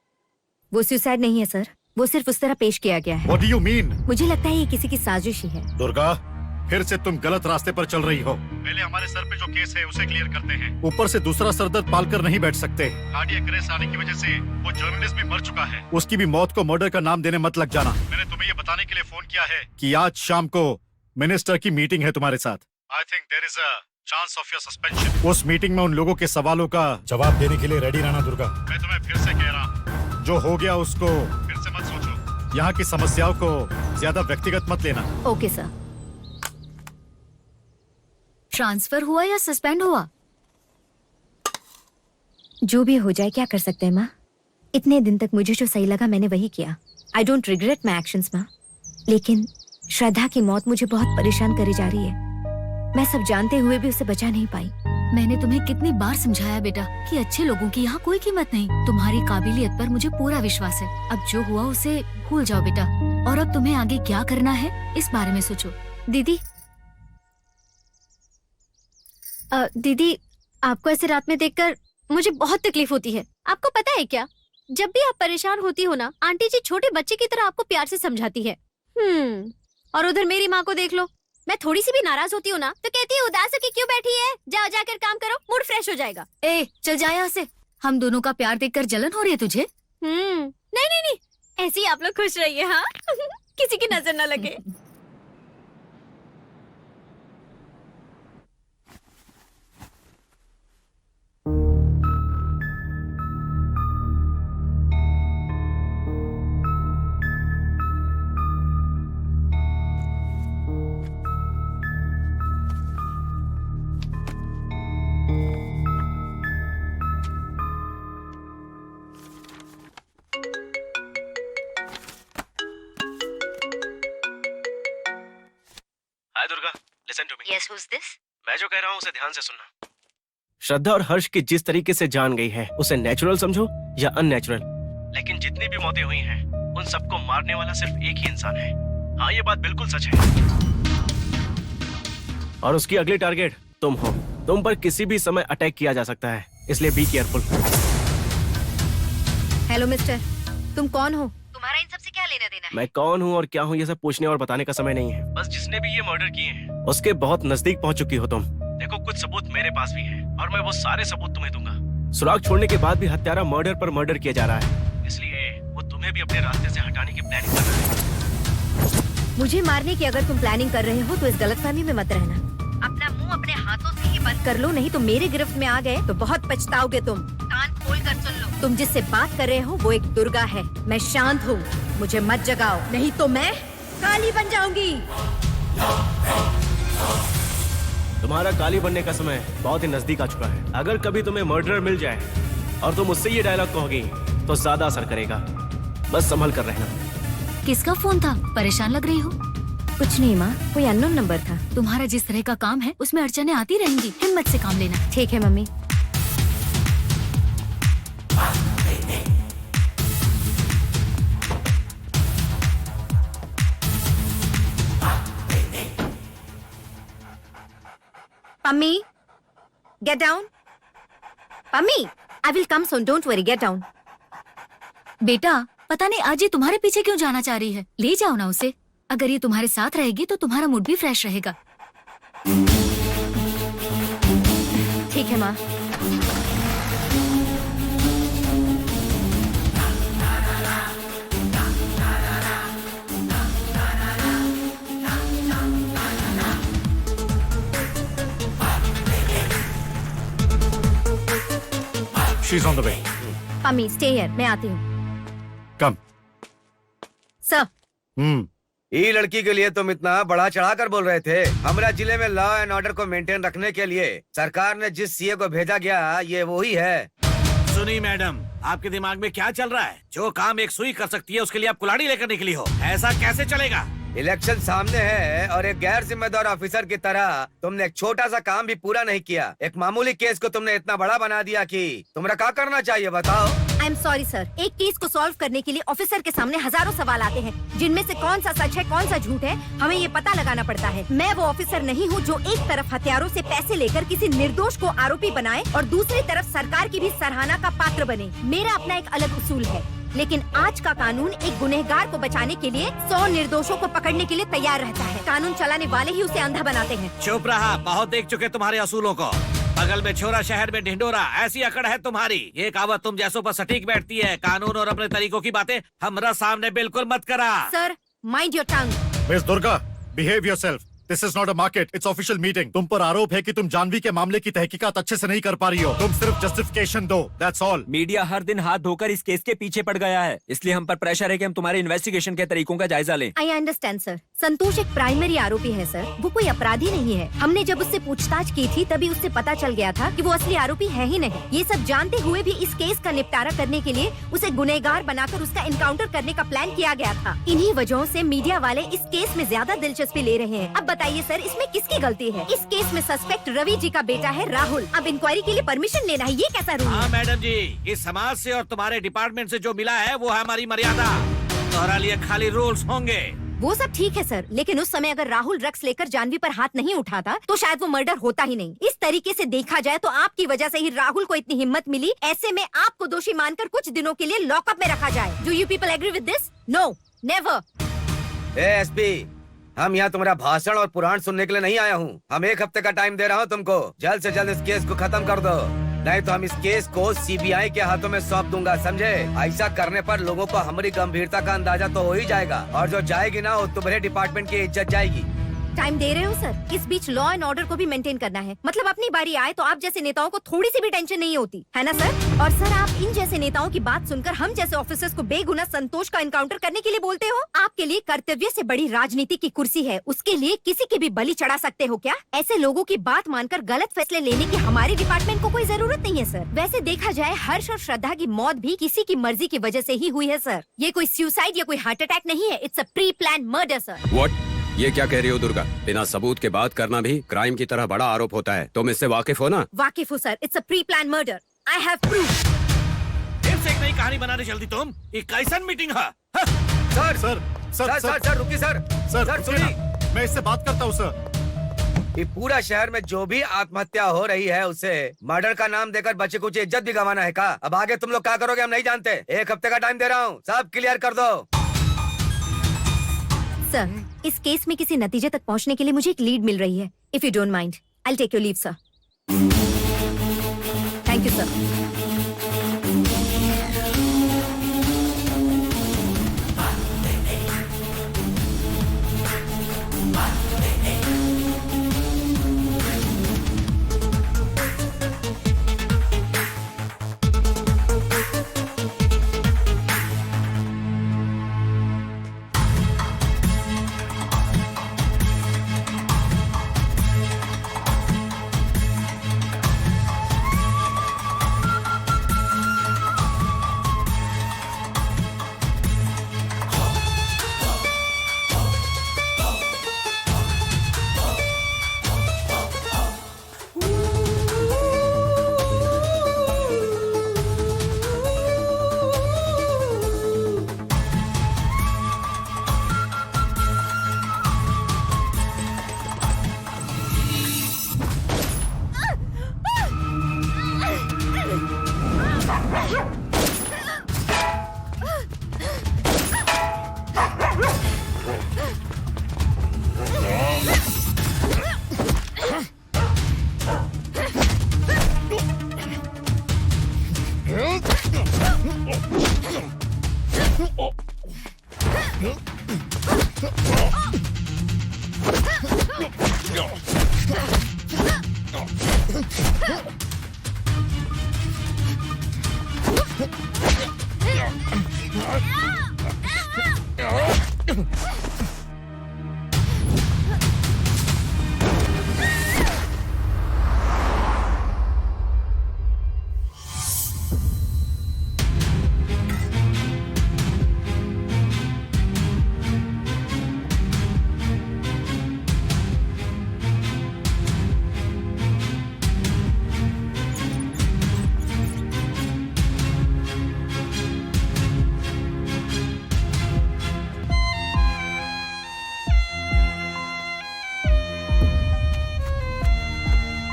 वो सुसाइड नहीं है सर, वो सिर्फ उस तरह पेश किया गया है। What do you mean? मुझे लगता है ये किसी की साजिश ही है। दुर्गा, फिर से तुम गलत रास्ते पर चल रही हो। पहले हमारे सर पे जो केस है उसे क्लियर करते हैं। ऊपर से दूसरा सरदर्द पालकर नहीं बैठ सकते। कार्डियक अरेस्ट आने की वजह से वो जर्नलिस्ट भी मर चुका है। उसकी भी मौत को मर्डर का नाम देने मत लग जाना। मैंने तुम्हें ये बताने के लिए फोन किया है कि आज शाम को मिनिस्टर की मीटिंग है तुम्हारे साथ। I think there is a chance of your suspension. उस मीटिंग में उन लोगों के सवालों का जवाब देने के लिए रेडी रहना दुर्गा। मैं तुम्हें फिर से कह रहा हूँ, जो हो गया उसको फिर से मत सोचो। यहाँ की समस्याओं को ज्यादा व्यक्तिगत मत लेना। Okay sir. ट्रांसफर हुआ या सस्पेंड हुआ? जो भी हो जाए, क्या कर सकते हैं माँ। इतने दिन तक मुझे जो सही लगा मैंने वही किया। I don't regret my actions माँ। लेकिन श्रद्धा की मौत मुझे बहुत परेशान करी जा रही है। मैं सब जानते हुए भी उसे बचा नहीं पाई। मैंने तुम्हें कितनी बार समझाया बेटा कि अच्छे लोगों की यहाँ कोई कीमत नहीं। तुम्हारी काबिलियत पर मुझे पूरा विश्वास है। अब जो हुआ उसे भूल जाओ बेटा, और अब तुम्हें आगे क्या करना है इस बारे में सोचो। दीदी, दीदी, आपको ऐसे रात में देखकर मुझे बहुत तकलीफ होती है। आपको पता है क्या, जब भी आप परेशान होती हो ना, आंटी जी छोटे बच्चे की तरह आपको प्यार से समझाती है। और उधर मेरी माँ को देख लो, मैं थोड़ी सी भी नाराज होती हूँ ना तो कहती है उदास होके क्यों बैठी है, जाओ जाकर काम करो, मूड फ्रेश हो जाएगा। ए चल जा यहाँ से। हम दोनों का प्यार देखकर जलन हो रही है तुझे? नहीं नहीं नहीं, ऐसे ही आप लोग खुश रहिए। हाँ किसी की नजर न लगे। Hi Durga, listen to me. Yes, who is this? मैं जो कह रहा हूँ उसे ध्यान से सुनना। श्रद्धा और हर्ष की जिस तरीके से जान गई है उसे नेचुरल समझो या अननेचुरल, लेकिन जितनी भी मौतें हुई हैं उन सबको मारने वाला सिर्फ एक ही इंसान है। हाँ, ये बात बिल्कुल सच है। और उसकी अगली टारगेट तुम हो। तुम पर किसी भी समय अटैक किया जा सकता है, इसलिए बी केयरफुल। हेलो मिस्टर, तुम कौन हो? तुम्हारा इन सबसे क्या लेना देना है? मैं कौन हूँ और क्या हूँ ये सब पूछने और बताने का समय नहीं है। बस जिसने भी ये मर्डर किए हैं उसके बहुत नजदीक पहुंच चुकी हो तुम। देखो, कुछ सबूत मेरे पास भी हैं और मैं वो सारे सबूत तुम्हें दूंगा। सुराग छोड़ने के बाद भी हत्यारा मर्डर पर मर्डर किया जा रहा है, इसलिए वो तुम्हें भी अपने रास्ते से हटाने की प्लानिंग कर रहा है। मुझे मारने की अगर तुम प्लानिंग कर रहे हो तो इस गलतफहमी में मत रहना। अपना मुंह अपने हाथों से ही बंद कर लो, नहीं तो मेरे गिरफ्त में आ गए तो बहुत पछताओगे तुम। कान खोल कर सुन लो, तुम जिससे बात कर रहे हो वो एक दुर्गा है। मैं शांत हूँ, मुझे मत जगाओ, नहीं तो मैं काली बन जाऊंगी। तुम्हारा काली बनने का समय बहुत ही नजदीक आ चुका है। अगर कभी तुम्हें मर्डरर मिल जाए और तुम उससे ये डायलॉग कहोगी तो ज्यादा असर करेगा। बस संभल कर रहना। किसका फोन था? परेशान लग रही हो। कुछ नहीं माँ, कोई अननोन नंबर था। तुम्हारा जिस तरह का काम है उसमें अड़चने आती रहेंगी, हिम्मत से काम लेना। ठीक है mummy. Pammi, get down. Pammi, I will come soon. Don't worry, get down. बेटा, पता नहीं आज ये तुम्हारे पीछे क्यों जाना चाह रही है। ले जाओ ना उसे। अगर ये तुम्हारे साथ रहेगी तो तुम्हारा मूड भी फ्रेश रहेगा। ठीक है माँ। She's on the way. Pammi, stay here. मैं आती हूँ। Come. सर। ये लड़की के लिए तुम इतना बढ़ा चढ़ा कर बोल रहे थे। हमारा जिले में लॉ एंड ऑर्डर को मेंटेन रखने के लिए सरकार ने जिस सीए को भेजा गया ये वो ही है। सुनी मैडम, आपके दिमाग में क्या चल रहा है? जो काम एक सुई कर सकती है उसके लिए आप कुल्हाड़ी लेकर निकली हो, ऐसा कैसे चलेगा? इलेक्शन सामने है और एक गैर जिम्मेदार ऑफिसर की तरह तुमने एक छोटा सा काम भी पूरा नहीं किया। एक मामूली केस को तुमने इतना बड़ा बना दिया कि तुम्हारा क्या करना चाहिए बताओ। आई एम सॉरी सर, एक केस को सॉल्व करने के लिए ऑफिसर के सामने हजारों सवाल आते हैं, जिनमें से कौन सा सच है कौन सा झूठ है हमें ये पता लगाना पड़ता है। मैं वो ऑफिसर नहीं हूँ जो एक तरफ हथियारों से पैसे लेकर किसी निर्दोष को आरोपी बनाए और दूसरी तरफ सरकार की भी सराहना का पात्र बने। मेरा अपना एक अलग उसूल है, लेकिन आज का कानून एक गुनहगार को बचाने के लिए 100 निर्दोषों को पकड़ने के लिए तैयार रहता है। कानून चलाने वाले ही उसे अंधा बनाते हैं। चुप रहा, बहुत देख चुके तुम्हारे असूलों को। बगल में छोरा शहर में ढिंडोरा, ऐसी अकड़ है तुम्हारी। ये कहावत तुम जैसों पर सटीक बैठती है। कानून और अपने तरीकों की बातें हमारा सामने बिल्कुल मत करा। Sir, mind your tongue. Miss Durga, behave yourself. This is not a market, it's official meeting. तुम पर आरोप है कि तुम जानवी के मामले की तहकीकात अच्छे से नहीं कर पा रही हो। तुम सिर्फ जस्टिफिकेशन दो, दैट्स ऑल। मीडिया हर दिन हाथ धोकर इस केस के पीछे पड़ गया है, इसलिए हम पर प्रेशर है कि हम तुम्हारे इन्वेस्टिगेशन के तरीकों का जायजा लें। I understand sir. संतोष एक प्राइमरी आरोपी है सर, वो कोई अपराधी नहीं है। हमने जब उससे पूछताछ की थी तभी उससे पता चल गया था कि वो असली आरोपी है ही नहीं। ये सब जानते हुए भी इस केस का निपटारा करने के लिए उसे गुनहगार बनाकर उसका इनकाउंटर करने का प्लान किया गया था। इन्हीं वजहों से मीडिया वाले इस केस में ज्यादा दिलचस्पी ले रहे हैं। अब बताइए सर, इसमें किसकी गलती है? इस केस में सस्पेक्ट रवि जी का बेटा है राहुल। अब इंक्वायरी के लिए परमिशन लेना है, ये कैसा रूल हाँ है? मैडम जी, इस समाज से और तुम्हारे डिपार्टमेंट से जो मिला है वो है हमारी मर्यादा। तुम्हारे लिए खाली रूल्स होंगे। वो सब ठीक है सर, लेकिन उस समय अगर राहुल ड्रग्स लेकर जानवी पर हाथ नहीं उठाता तो शायद वो मर्डर होता ही नहीं। इस तरीके से देखा जाए तो आपकी वजह से ही राहुल को इतनी हिम्मत मिली। ऐसे में आपको दोषी मानकर कुछ दिनों के लिए लॉकअप में रखा जाए। Do you people agree with this? No, never. SP, हम यहाँ तुम्हारा भाषण और पुराण सुनने के लिए नहीं आया हूँ। हम 1 हफ्ते का टाइम दे रहा हूँ तुमको। जल्द से जल्द इस केस को खत्म कर दो, नहीं तो हम इस केस को सीबीआई के हाथों में सौंप दूंगा, समझे? ऐसा करने पर लोगों को हमारी गंभीरता का अंदाजा तो हो ही जाएगा, और जो जाएगी ना वो तुम्हारे डिपार्टमेंट की इज्जत जाएगी। टाइम दे रहे हो सर? इस बीच लॉ एंड ऑर्डर को भी मेंटेन करना है। मतलब अपनी बारी आए तो आप जैसे नेताओं को थोड़ी सी भी टेंशन नहीं होती है ना सर? और सर, आप इन जैसे नेताओं की बात सुनकर हम जैसे ऑफिसर्स को बेगुनाह संतोष का एनकाउंटर करने के लिए बोलते हो? आपके लिए कर्तव्य से बड़ी राजनीति की कुर्सी है, उसके लिए किसी की भी बलि चढ़ा सकते हो क्या? ऐसे लोगों की बात मानकर गलत फैसले लेने की हमारे डिपार्टमेंट को कोई जरूरत नहीं है सर। वैसे देखा जाए हर्ष और श्रद्धा की मौत भी किसी की मर्जी की वजह से ही हुई है सर। ये कोई सुसाइड या कोई हार्ट अटैक नहीं है, it's a pre plan murder sir. What? ये क्या कह रही हो दुर्गा? बिना सबूत के बात करना भी क्राइम की तरह बड़ा आरोप होता है। तुम इससे वाकिफ हो ना? वाकिफ हूँ sir, it's a pre plan murder. I have proof. फिर से एक नई कहानी बनाने चलती तुम? ये कैसन मीटिंग है? Sir sir sir sir sir रुकिए सर। सर सुनिए, मैं इससे बात करता हूँ सर। ये पूरा शहर में जो भी आत्महत्या हो रही है उसे मर्डर का नाम देकर बच्चे कुछ इज्जत भी गंवाना है का? अब आगे तुम लोग क्या करोगे हम नहीं जानते। 1 हफ्ते का टाइम दे रहा हूँ, सब क्लियर कर दो। सर, इस केस में किसी नतीजे तक पहुंचने के लिए मुझे एक लीड मिल रही है। If you don't mind, I will take your leave sir. Thank you sir.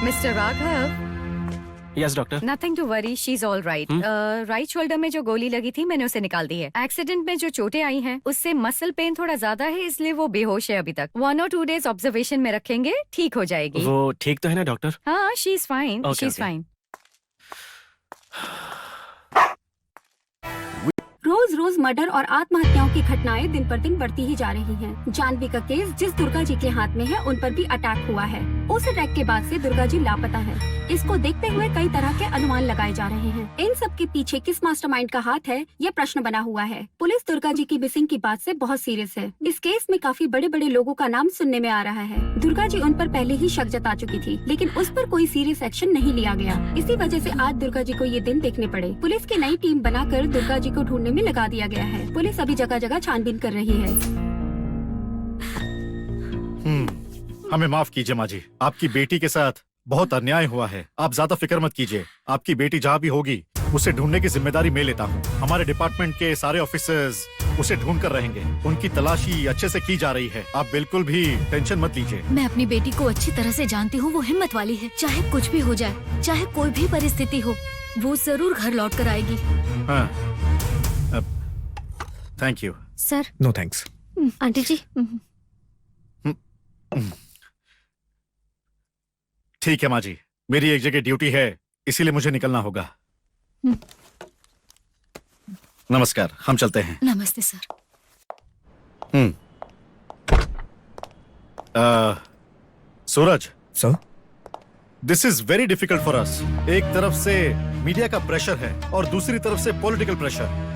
Mister Raghav, yes doctor. Nothing to worry, she is all right. Right shoulder में जो गोली लगी थी मैंने उसे निकाल दी है। एक्सीडेंट में जो चोटें आई हैं उससे मसल पेन थोड़ा ज्यादा है, इसलिए वो बेहोश है अभी तक। 1 और 2 डेज ऑब्जर्वेशन में रखेंगे, ठीक हो जाएगी। वो ठीक तो है ना डॉक्टर? हाँ, she is fine, she is fine. रोज रोज मर्डर और आत्महत्याओं की घटनाएं दिन पर दिन बढ़ती ही जा रही हैं। जानवी का केस जिस दुर्गा जी के हाथ में है उन पर भी अटैक हुआ है। उस अटैक के बाद से दुर्गा जी लापता है। इसको देखते हुए कई तरह के अनुमान लगाए जा रहे हैं। इन सब के पीछे किस मास्टरमाइंड का हाथ है, ये प्रश्न बना हुआ है। पुलिस दुर्गा जी की मिसिंग की बात से बहुत सीरियस है। इस केस में काफी बड़े बड़े लोगों का नाम सुनने में आ रहा है। दुर्गा जी उन पर पहले ही शक जता चुकी थी, लेकिन उस पर कोई सीरियस एक्शन नहीं लिया गया। इसी वजह से आज दुर्गा जी को ये दिन देखने पड़े। पुलिस की नई टीम बनाकर दुर्गा जी को ढूंढने में लगा दिया गया है। पुलिस अभी जगह जगह छानबीन कर रही है। हमें माफ कीजिए माँ जी, आपकी बेटी के साथ बहुत अन्याय हुआ है। आप ज्यादा फिक्र मत कीजिए, आपकी बेटी जहाँ भी होगी उसे ढूंढने की जिम्मेदारी मैं लेता हूँ। हमारे डिपार्टमेंट के सारे ऑफिसर्स उसे ढूंढ कर रहेंगे। उनकी तलाशी अच्छे से की जा रही है, आप बिल्कुल भी टेंशन मत लीजिए। मैं अपनी बेटी को अच्छी तरह से जानती हूँ, वो हिम्मत वाली है। चाहे कुछ भी हो जाए, चाहे कोई भी परिस्थिति हो, वो जरूर घर लौट कर आएगी। हाँ, thank you. Sir. No thanks. Aunty ji. ठीक है माँ जी, मेरी एक जगह ड्यूटी है, इसीलिए मुझे निकलना होगा। नमस्कार, हम चलते हैं। नमस्ते sir. Suraj sir, this is very difficult for us. एक तरफ से मीडिया का प्रेशर है और दूसरी तरफ से पॉलिटिकल प्रेशर।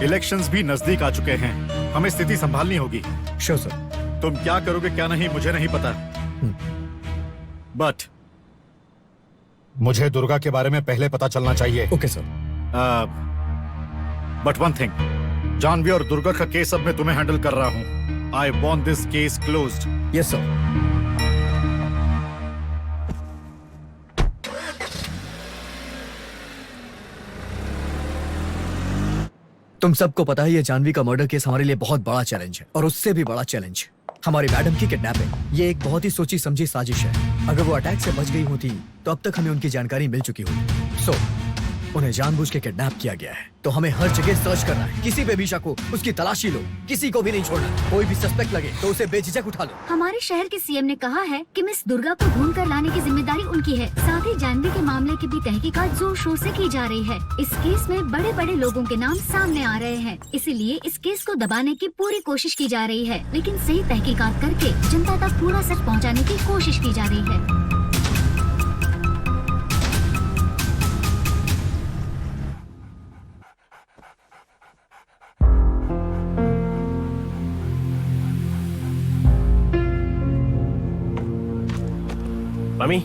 इलेक्शंस भी नजदीक आ चुके हैं, हमें स्थिति संभालनी होगी। Sure sir. तुम क्या करोगे क्या नहीं मुझे नहीं पता, बट मुझे दुर्गा के बारे में पहले पता चलना चाहिए। Okay sir. But one thing, Janvi और दुर्गा का केस अब मैं तुम्हें हैंडल कर रहा हूँ। I want this case closed. Yes sir. तुम सबको पता है ये जानवी का मर्डर केस हमारे लिए बहुत बड़ा चैलेंज है, और उससे भी बड़ा चैलेंज हमारी मैडम की किडनैपिंग। ये एक बहुत ही सोची समझी साजिश है। अगर वो अटैक से बच गई होती तो अब तक हमें उनकी जानकारी मिल चुकी होती। सो उन्हें जानबूझ के किडनैप किया गया है, तो हमें हर जगह सर्च करना है। किसी पे भी शक हो उसकी तलाशी लो, किसी को भी नहीं छोड़ना। कोई भी सस्पेक्ट लगे तो उसे बेझिझक उठा लो। हमारे शहर के सीएम ने कहा है कि मिस दुर्गा को ढूंढ कर लाने की जिम्मेदारी उनकी है। साथ ही जानवी के मामले की भी तहकीकात जोर शोर से की जा रही है। इस केस में बड़े बड़े लोगों के नाम सामने आ रहे हैं, इसीलिए इस केस को दबाने की पूरी कोशिश की जा रही है। लेकिन सही तहकीकात करके जनता तक पूरा सच पहुँचाने की कोशिश की जा रही है। मम्मी,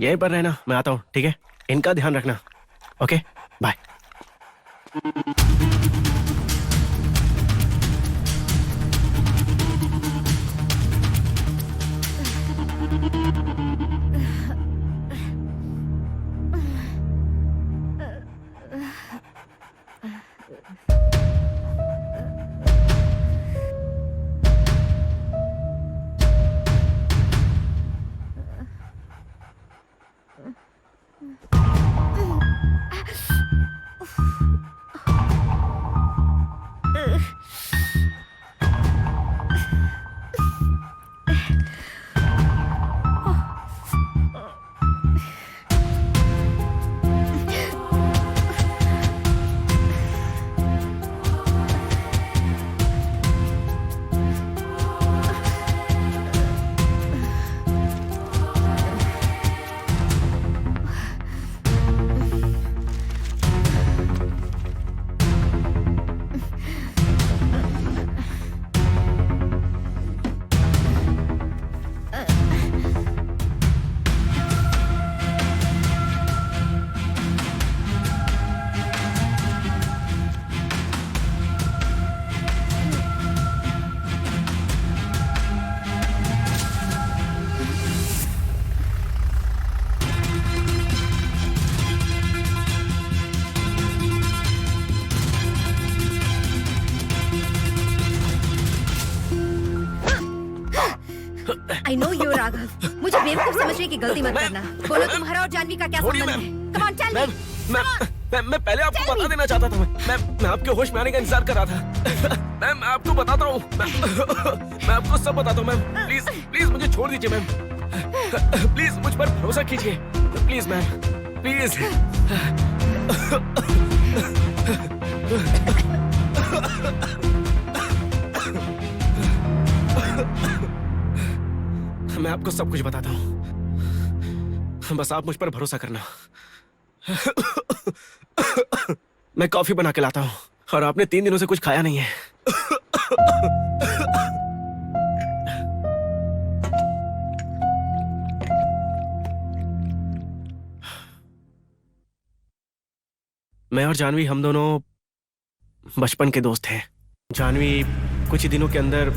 यहीं पर रहना, मैं आता हूँ, ठीक है? इनका ध्यान रखना। Okay, bye. लो राघव, मुझे बेवकूफ समझने की गलती मत करना। बोलो तुम्हारा और जानवी का क्या संबंध है? Come on tell me. मैं पहले आपको बता देना चाहता था। मैं आपके होश में आने का इंतजार कर रहा था। मैम मैं आपको बताता हूँ। मैं आपको सब बताता हूँ मैम। प्लीज प्लीज मुझे छोड़ दीजिए मैम। प्लीज मुझ पर भरोसा कीजिए। Please ma'am please. मैं आपको सब कुछ बताता हूँ, बस आप मुझ पर भरोसा करना। मैं कॉफी बना के लाता हूँ और आपने 3 दिनों से कुछ खाया नहीं है। मैं और जानवी हम दोनों बचपन के दोस्त थे। जानवी कुछ ही दिनों के अंदर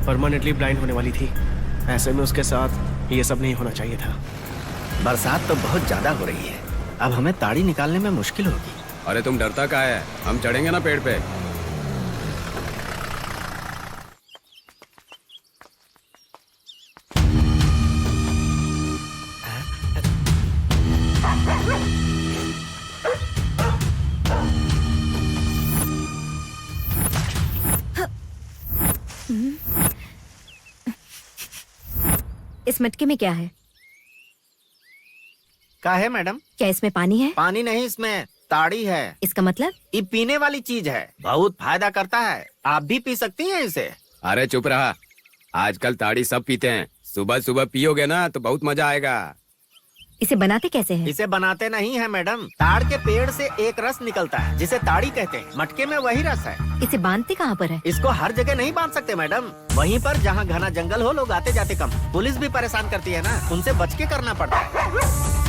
परमानेंटली ब्लाइंड होने वाली थी। ऐसे में उसके साथ ये सब नहीं होना चाहिए था। बरसात तो बहुत ज्यादा हो रही है, अब हमें ताड़ी निकालने में मुश्किल होगी। अरे तुम डरता क्या है, हम चढ़ेंगे ना पेड़ पे। इस मटके में क्या है? क्या है मैडम? क्या इसमें पानी है? पानी नहीं, इसमें ताड़ी है। इसका मतलब? ये पीने वाली चीज है, बहुत फायदा करता है। आप भी पी सकती हैं इसे। अरे चुप रहा, आजकल ताड़ी सब पीते हैं। सुबह सुबह पियोगे ना तो बहुत मजा आएगा। इसे बनाते कैसे हैं? इसे बनाते नहीं है मैडम, ताड़ के पेड़ से एक रस निकलता है जिसे ताड़ी कहते हैं। मटके में वही रस है। इसे बांधते कहाँ पर है? इसको हर जगह नहीं बांध सकते मैडम, वहीं पर जहाँ घना जंगल हो, लोग आते जाते कम। पुलिस भी परेशान करती है ना, उनसे बच के करना पड़ता है।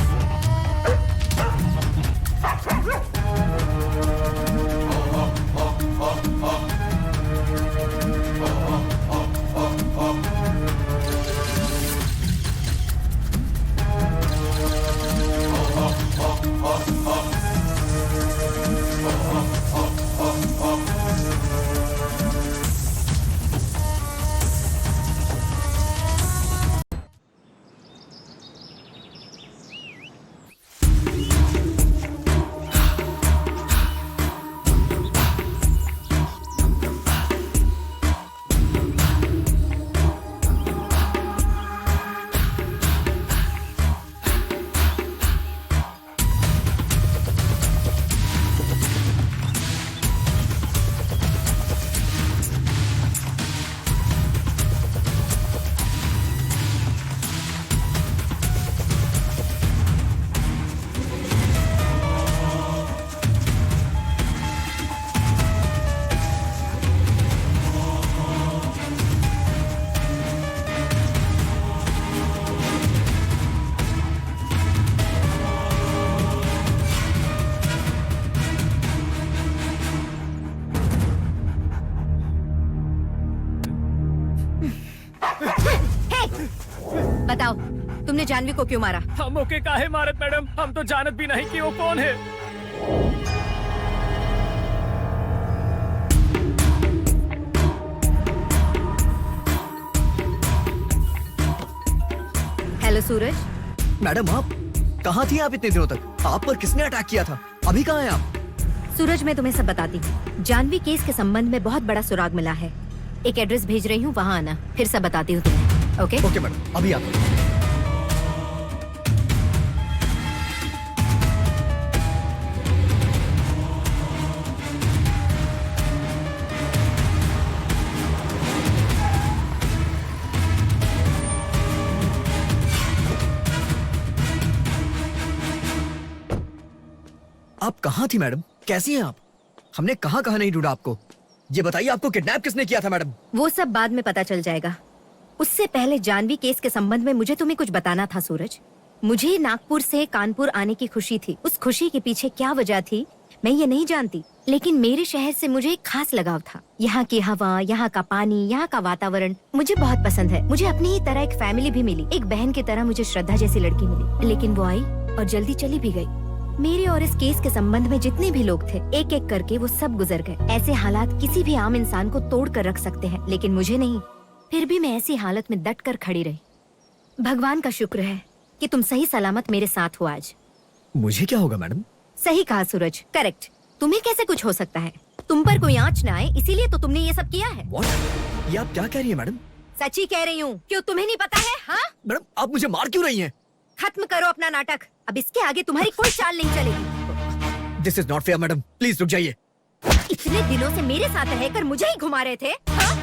बताओ, तुमने जानवी को क्यों मारा? हम ओके काहे मारत मैडम, हम तो जानत भी नहीं कि वो कौन है। हेलो सूरज। मैडम आप कहाँ थी? आप इतने दिनों तक आप पर किसने अटैक किया था? अभी कहाँ हैं आप? सूरज मैं तुम्हें सब बताती हूँ। जानवी केस के संबंध में बहुत बड़ा सुराग मिला है। एक एड्रेस भेज रही हूँ, वहाँ आना, फिर सब बताती हूँ तुम्हें। ओके ओके मैडम, अभी आप। आप कहाँ थी मैडम? कैसी हैं आप? हमने कहाँ कहाँ नहीं ढूंढा आपको। ये बताइए आपको किडनैप किसने किया था मैडम? वो सब बाद में पता चल जाएगा। उससे पहले जानवी केस के संबंध में मुझे तुम्हें कुछ बताना था सूरज। मुझे नागपुर से कानपुर आने की खुशी थी। उस खुशी के पीछे क्या वजह थी मैं ये नहीं जानती, लेकिन मेरे शहर से मुझे एक खास लगाव था। यहाँ की हवा, यहाँ का पानी, यहाँ का वातावरण मुझे बहुत पसंद है। मुझे अपनी ही तरह एक फैमिली भी मिली। एक बहन की तरह मुझे श्रद्धा जैसी लड़की मिली, लेकिन वो आई और जल्दी चली भी गई। मेरे और इस केस के संबंध में जितने भी लोग थे, एक एक करके वो सब गुजर गए। ऐसे हालात किसी भी आम इंसान को तोड़ कर रख सकते हैं, लेकिन मुझे नहीं। फिर भी मैं ऐसी हालत में डट कर खड़ी रही। भगवान का शुक्र है कि तुम सही सलामत मेरे साथ हो आज। मुझे क्या होगा मैडम? सही कहा सूरज, करेक्ट। तुम्हें कैसे कुछ हो सकता है? तुम पर कोई आंच ना आए इसीलिए तो तुमने ये सब किया है। What? ये आप क्या कह रही है मैडम? सच्ची कह रही हूँ। क्यों तुम्हें नहीं पता है? हाँ मैडम आप मुझे मार क्यों रही हैं? खत्म करो अपना नाटक। अब इसके आगे तुम्हारी कोई चाल नहीं चलेगी। This is not fair madam, please रुक जाइए। इतने दिनों से मेरे साथ रहकर मुझे ही घुमा रहे थे, हाँ?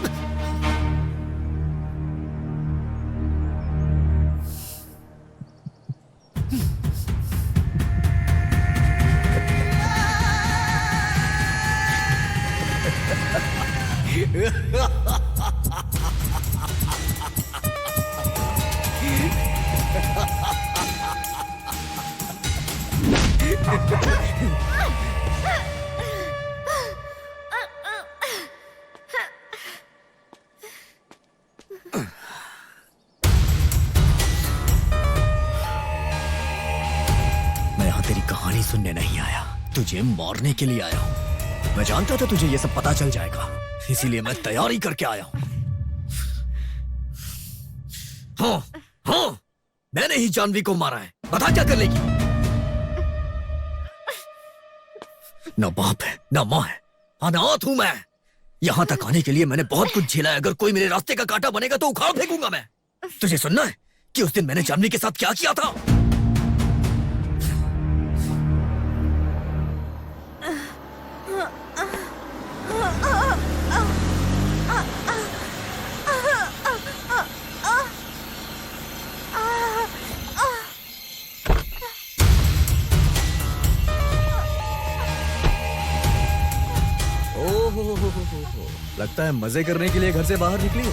मैं यहाँ तेरी कहानी सुनने नहीं आया, तुझे मारने के लिए आया हूँ। मैं जानता था तुझे ये सब पता चल जाएगा, इसीलिए मैं तैयारी करके आया हूँ। हाँ, हाँ, मैंने ही जानवी को मारा है। बता क्या कर लेगी? न बाप है, न माँ है, अनाथ हूं मैं। यहाँ तक आने के लिए मैंने बहुत कुछ झेला है। अगर कोई मेरे रास्ते का कांटा बनेगा तो उखाड़ फेंकूंगा मैं। तुझे सुनना है कि उस दिन मैंने जानवी के साथ क्या किया था? लगता है मजे करने के लिए घर से बाहर निकली हो।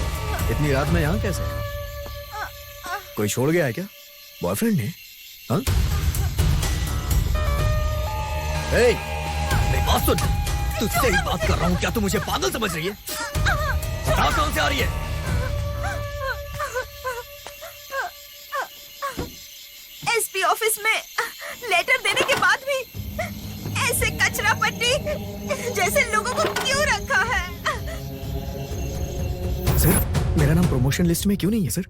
इतनी रात में यहाँ कैसे? कोई छोड़ गया है क्या? बॉयफ्रेंड ने? हाँ? ए, मेरी बात सुन। तुझसे ही बात कर रहा हूँ, क्या तू मुझे पागल समझ रही है? बता कहाँ से आ रही है? एसपी ऑफिस में लेटर देने के बाद भी ऐसे कचरा पट्टी जैसे लोगों को क्यों रखा है? सर, मेरा नाम प्रमोशन लिस्ट में क्यों नहीं है सर?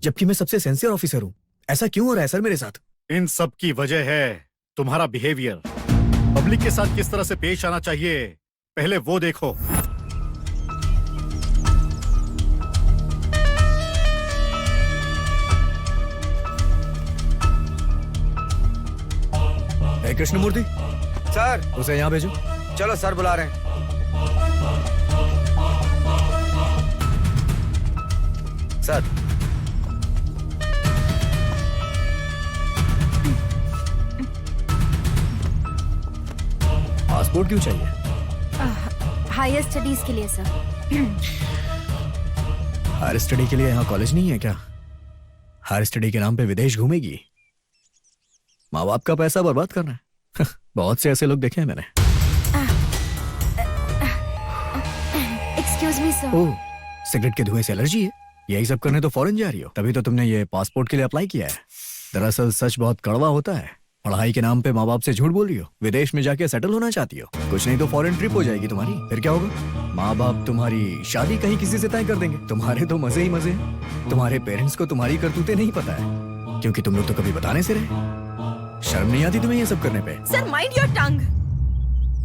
जबकि मैं सबसे सिंसियर ऑफिसर हूँ। ऐसा क्यों हो रहा है सर मेरे साथ? इन सब की वजह है तुम्हारा बिहेवियर। पब्लिक के साथ किस तरह से पेश आना चाहिए, पहले वो देखो। हे कृष्णमूर्ति, सर। उसे यहाँ भेजो। चलो सर बुला रहे हैं। सर। पासपोर्ट क्यों चाहिए? हायर स्टडीज के लिए सर। हायर स्टडी के लिए यहाँ कॉलेज नहीं है क्या? हायर स्टडी के नाम पे विदेश घूमेगी? माँ बाप का पैसा बर्बाद करना है। बहुत से ऐसे लोग देखे हैं मैंने। Excuse me sir. Oh, cigarette के धुएं से एलर्जी है? यही सब करने तो फॉरेन जा रही हो, तभी तो तुमने ये पासपोर्ट के लिए अप्लाई किया है। दरअसल सच बहुत कड़वा होता है। पढ़ाई के नाम पे माँ बाप से झूठ बोल रही हो, विदेश में जाके सेटल होना चाहती हो। कुछ नहीं तो फॉरेन ट्रिप हो जाएगी तुम्हारी, फिर क्या होगा? माँ बाप तुम्हारी शादी कहीं किसी से तय कर देंगे। तुम्हारे तो मजे ही मजे हैं। तुम्हारे पेरेंट्स को तुम्हारी करतूतें नहीं पता है, क्योंकि तुम लोग तो कभी बताने से रहे। शर्म नहीं आती तुम्हें ये सब करने पे? Sir mind your tongue.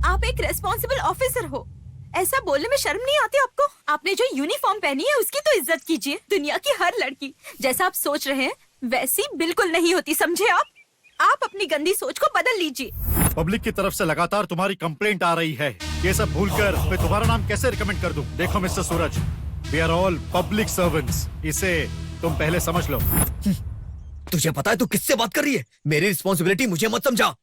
आप एक रेस्पॉन्सिबल ऑफिसर हो, ऐसा बोलने में शर्म नहीं आती आपको? आपने जो यूनिफॉर्म पहनी है उसकी तो इज्जत कीजिए। दुनिया की हर लड़की जैसा आप सोच रहे हैं वैसी बिल्कुल नहीं होती, समझे आप अपनी गंदी सोच को बदल लीजिए। पब्लिक की तरफ से लगातार तुम्हारी कंप्लेंट आ रही है। ये सब भूलकर मैं तुम्हारा नाम कैसे रिकमेंड कर दूं? देखो mister Suraj, we are all public servants, इसे तुम पहले समझ लो। तुझे पता है तू किससे बात कर रही है? मेरी रिस्पॉन्सिबिलिटी मुझे मत समझा।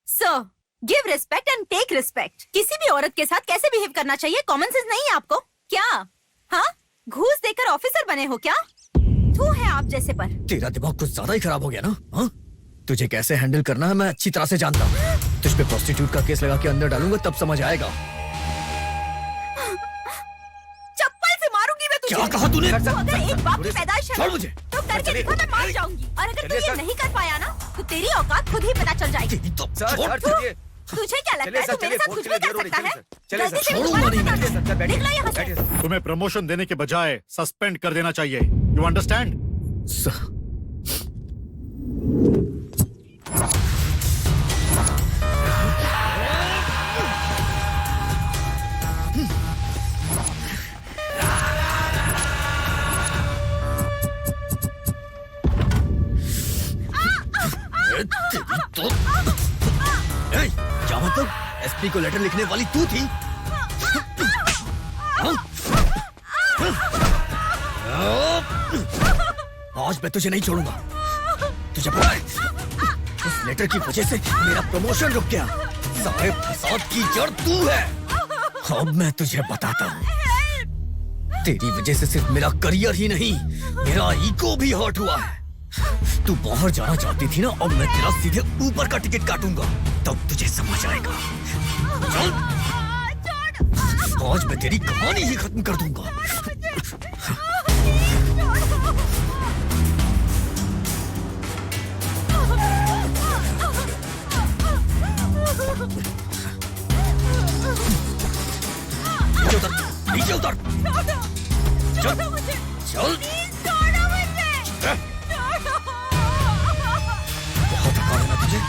Sir, give respect and take respect. किसी भी औरत के साथ कैसे बिहेव करना चाहिए कॉमन सेंस नहीं है आपको क्या? हाँ, घूस देकर ऑफिसर बने हो क्या? थू है आप जैसे पर। तेरा दिमाग कुछ ज्यादा ही खराब हो गया ना? हाँ, तुझे कैसे हैंडल करना है मैं अच्छी तरह से जानता हूँ। तुझ पे प्रोस्टिट्यूट का केस लगा के अंदर डालूंगा तब समझ आएगा। चप्पल से मारूंगी मैं तुझे। क्या कहा तूने? अगर एक बाप की पैदाइश है छोड़ मुझे। तो करके दिखा, मैं मार जाऊंगी। और अगर तू ये नहीं कर पाया ना तो तेरी औकात खुद ही पता चल जाएगी। तुझे क्या लगता है तू मेरे साथ कुछ भी कर सकता है? गलती से निकलो यहाँ से। तुम्हें प्रमोशन देने के बजाय सस्पेंड कर देना चाहिए। You understand? क्या मतलब? एसपी को लेटर लिखने वाली तू थी? आज मैं तुझे नहीं छोड़ूंगा। तुझे पता है, उस लेटर की वजह से मेरा प्रमोशन रुक गया। सारे फसाद की जड़ तू है। अब मैं तुझे बताता हूँ, तेरी वजह से सिर्फ मेरा करियर ही नहीं, मेरा ईगो भी हर्ट हुआ है। तू बाहर जाना चाहती थी ना, अब मैं तेरा सीधे ऊपर का टिकट काटूंगा, तब तुझे समझ आएगा। चल, आज मैं तेरी कहानी ही खत्म कर दूंगा। नीचे उतर, चल, चल। बहुत थका है ना तुझे?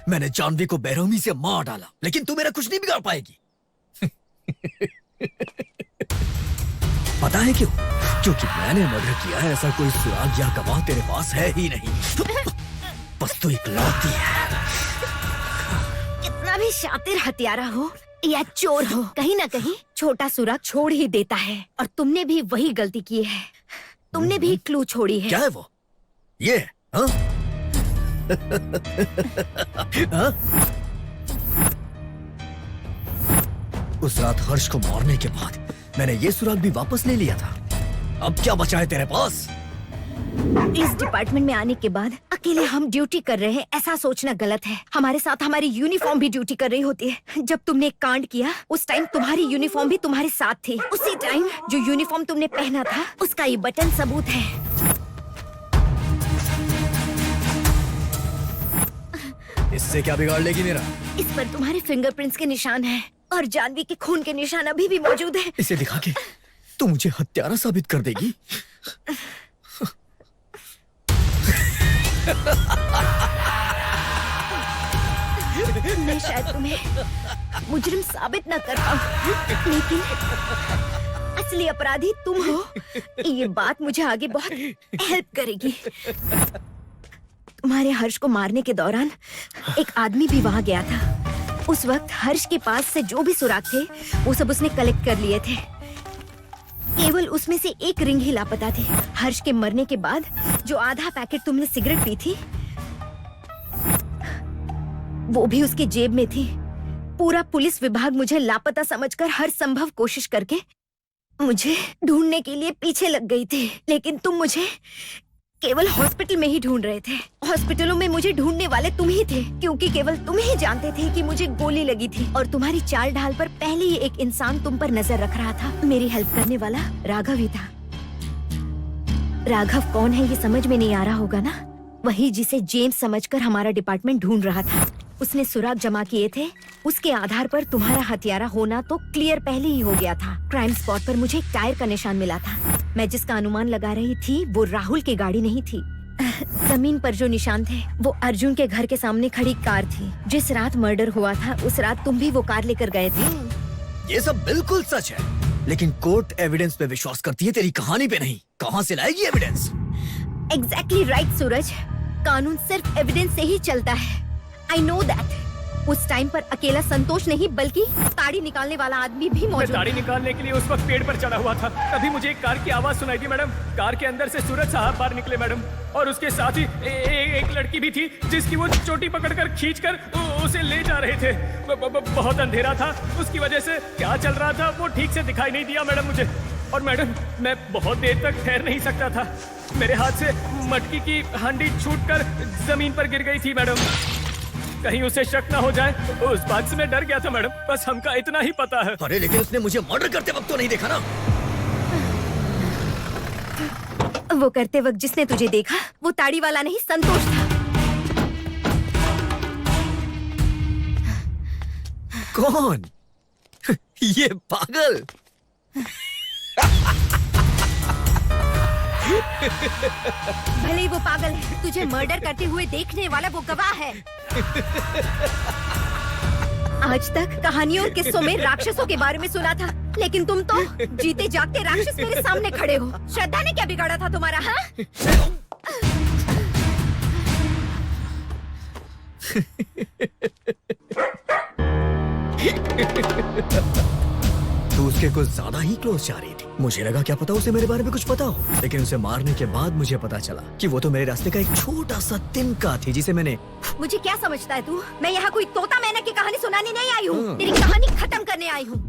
मैंने जानवी को बेरहमी से मार डाला, लेकिन तू मेरा कुछ नहीं बिगाड़ पाएगी। पता है क्यों? क्योंकि मैंने मर्डर किया है, ऐसा कोई सुराग या गवाह तेरे पास है ही नहीं। बस तू इकलौती है। कितना भी शातिर हत्यारा हो या चोर हो, कहीं ना कहीं छोटा सुराग छोड़ ही देता है, और तुमने भी वही गलती की है। तुमने भी क्लू छोड़ी है। क्या है वो? ये हाँ? हाँ? उस रात हर्ष को मारने के बाद मैंने ये सुराग भी वापस ले लिया था। अब क्या बचा है तेरे पास? इस डिपार्टमेंट में आने के बाद अकेले हम ड्यूटी कर रहे हैं, ऐसा सोचना गलत है। हमारे साथ हमारी यूनिफॉर्म भी ड्यूटी कर रही होती है। जब तुमने एक कांड किया, उस टाइम तुम्हारी यूनिफॉर्म भी तुम्हारे साथ थी। उसी टाइम जो यूनिफॉर्म तुमने पहना था, उसका ये बटन सबूत है। इससे क्या बिगाड़ लेगी मेरा? इस पर तुम्हारे फिंगरप्रिंट्स के निशान हैं, और जानवी के खून के निशान अभी भी मौजूद हैं। इसे दिखा के तू मुझे हत्यारा साबित कर देगी? मैं शायद तुम्हें मुजरिम साबित न कर पाऊं, लेकिन असली अपराधी तुम हो। ये बात मुझे आगे बहुत हेल्प करेगी। तुम्हारे हर्ष को मारने के दौरान एक आदमी भी वहां गया था। उस वक्त हर्ष के पास से जो भी सुराग थे, वो सब उसने कलेक्ट कर लिए थे। केवल उसमें से एक रिंग ही लापता थी। हर्ष के मरने के बाद जो आधा पैकेट तुमने सिगरेट पी थी, वो भी उसके जेब में थी। पूरा पुलिस विभाग मुझे लापता समझकर हर संभव कोशिश करके मुझे ढूंढने के लिए पीछे लग गई थी, लेकिन तुम मुझे केवल हॉस्पिटल में ही ढूंढ रहे थे। हॉस्पिटलों में मुझे ढूंढने वाले तुम ही थे, क्योंकि केवल तुम ही जानते थे कि मुझे गोली लगी थी, और तुम्हारी चाल ढाल पर पहले ही एक इंसान तुम पर नजर रख रहा था। मेरी हेल्प करने वाला राघव ही था। राघव कौन है ये समझ में नहीं आ रहा होगा ना? वही जिसे जेम्स समझकर हमारा डिपार्टमेंट ढूंढ रहा था। उसने सुराग जमा किए थे, उसके आधार पर तुम्हारा हत्यारा होना तो क्लियर पहले ही हो गया था। क्राइम स्पॉट पर मुझे एक टायर का निशान मिला था। मैं जिसका अनुमान लगा रही थी वो राहुल की गाड़ी नहीं थी, जमीन पर जो निशान थे वो अर्जुन के घर के सामने खड़ी कार थी। जिस रात मर्डर हुआ था उस रात तुम भी वो कार लेकर गए थे। ये सब बिल्कुल सच है, लेकिन कोर्ट एविडेंस पे विश्वास करती है, तेरी कहानी पे नहीं। कहाँ से लाएगी एविडेंस? एग्जैक्टली राइट सूरज, कानून सिर्फ एविडेंस से ही चलता है। I know that. उस टाइम पर अकेला संतोष नहीं बल्कि ताड़ी निकालने वाला आदमी भी मौजूद मैं ताड़ी निकालने के लिए उस वक्त पेड़ पर चढ़ा हुआ था। तभी मुझे एक कार की आवाज सुनाई दी मैडम। कार के अंदर से सूरज साहब बाहर निकले मैडम, और उसके साथ ही एक लड़की भी थी जिसकी वो चोटी पकड़कर खींचकर उसे ले जा रहे थे। बहुत अंधेरा था, उसकी वजह से क्या चल रहा था वो ठीक से दिखाई नहीं दिया मैडम मुझे। और मैडम मैं बहुत देर तक ठहर नहीं सकता था, मेरे हाथ से मटकी की हांडी छूटकर जमीन पर गिर गई थी मैडम। कहीं उसे शक ना हो जाए, उस बात से मैं डर गया था मैडम, बस हमका इतना ही पता है। अरे लेकिन उसने मुझे मर्डर करते वक्त तो नहीं देखा ना। वो करते वक्त जिसने तुझे देखा वो ताड़ी वाला नहीं संतोष था। कौन? ये पागल। भले ही वो पागल है, तुझे मर्डर करते हुए देखने वाला वो गवाह है। आज तक कहानियों और किस्सों में राक्षसों के बारे में सुना था, लेकिन तुम तो जीते जागते राक्षस मेरे सामने खड़े हो। श्रद्धा ने क्या बिगाड़ा था तुम्हारा? हाँ? तू उसके कुछ ज्यादा ही क्लोज जा रही थी। मुझे लगा क्या पता उसे मेरे बारे में कुछ पता हो, लेकिन उसे मारने के बाद मुझे पता चला कि वो तो मेरे रास्ते का एक छोटा सा तिनका थी जिसे मैंने। मुझे क्या समझता है तू? मैं यहाँ कोई तोता मैना की कहानी सुनाने नहीं आई हूँ, तेरी कहानी खत्म करने आई हूँ।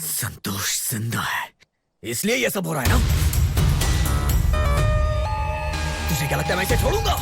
संतोष जिंदा है, इसलिए ये सब हो रहा है ना। तुझे क्या लगता है मैं इसे छोड़ूंगा?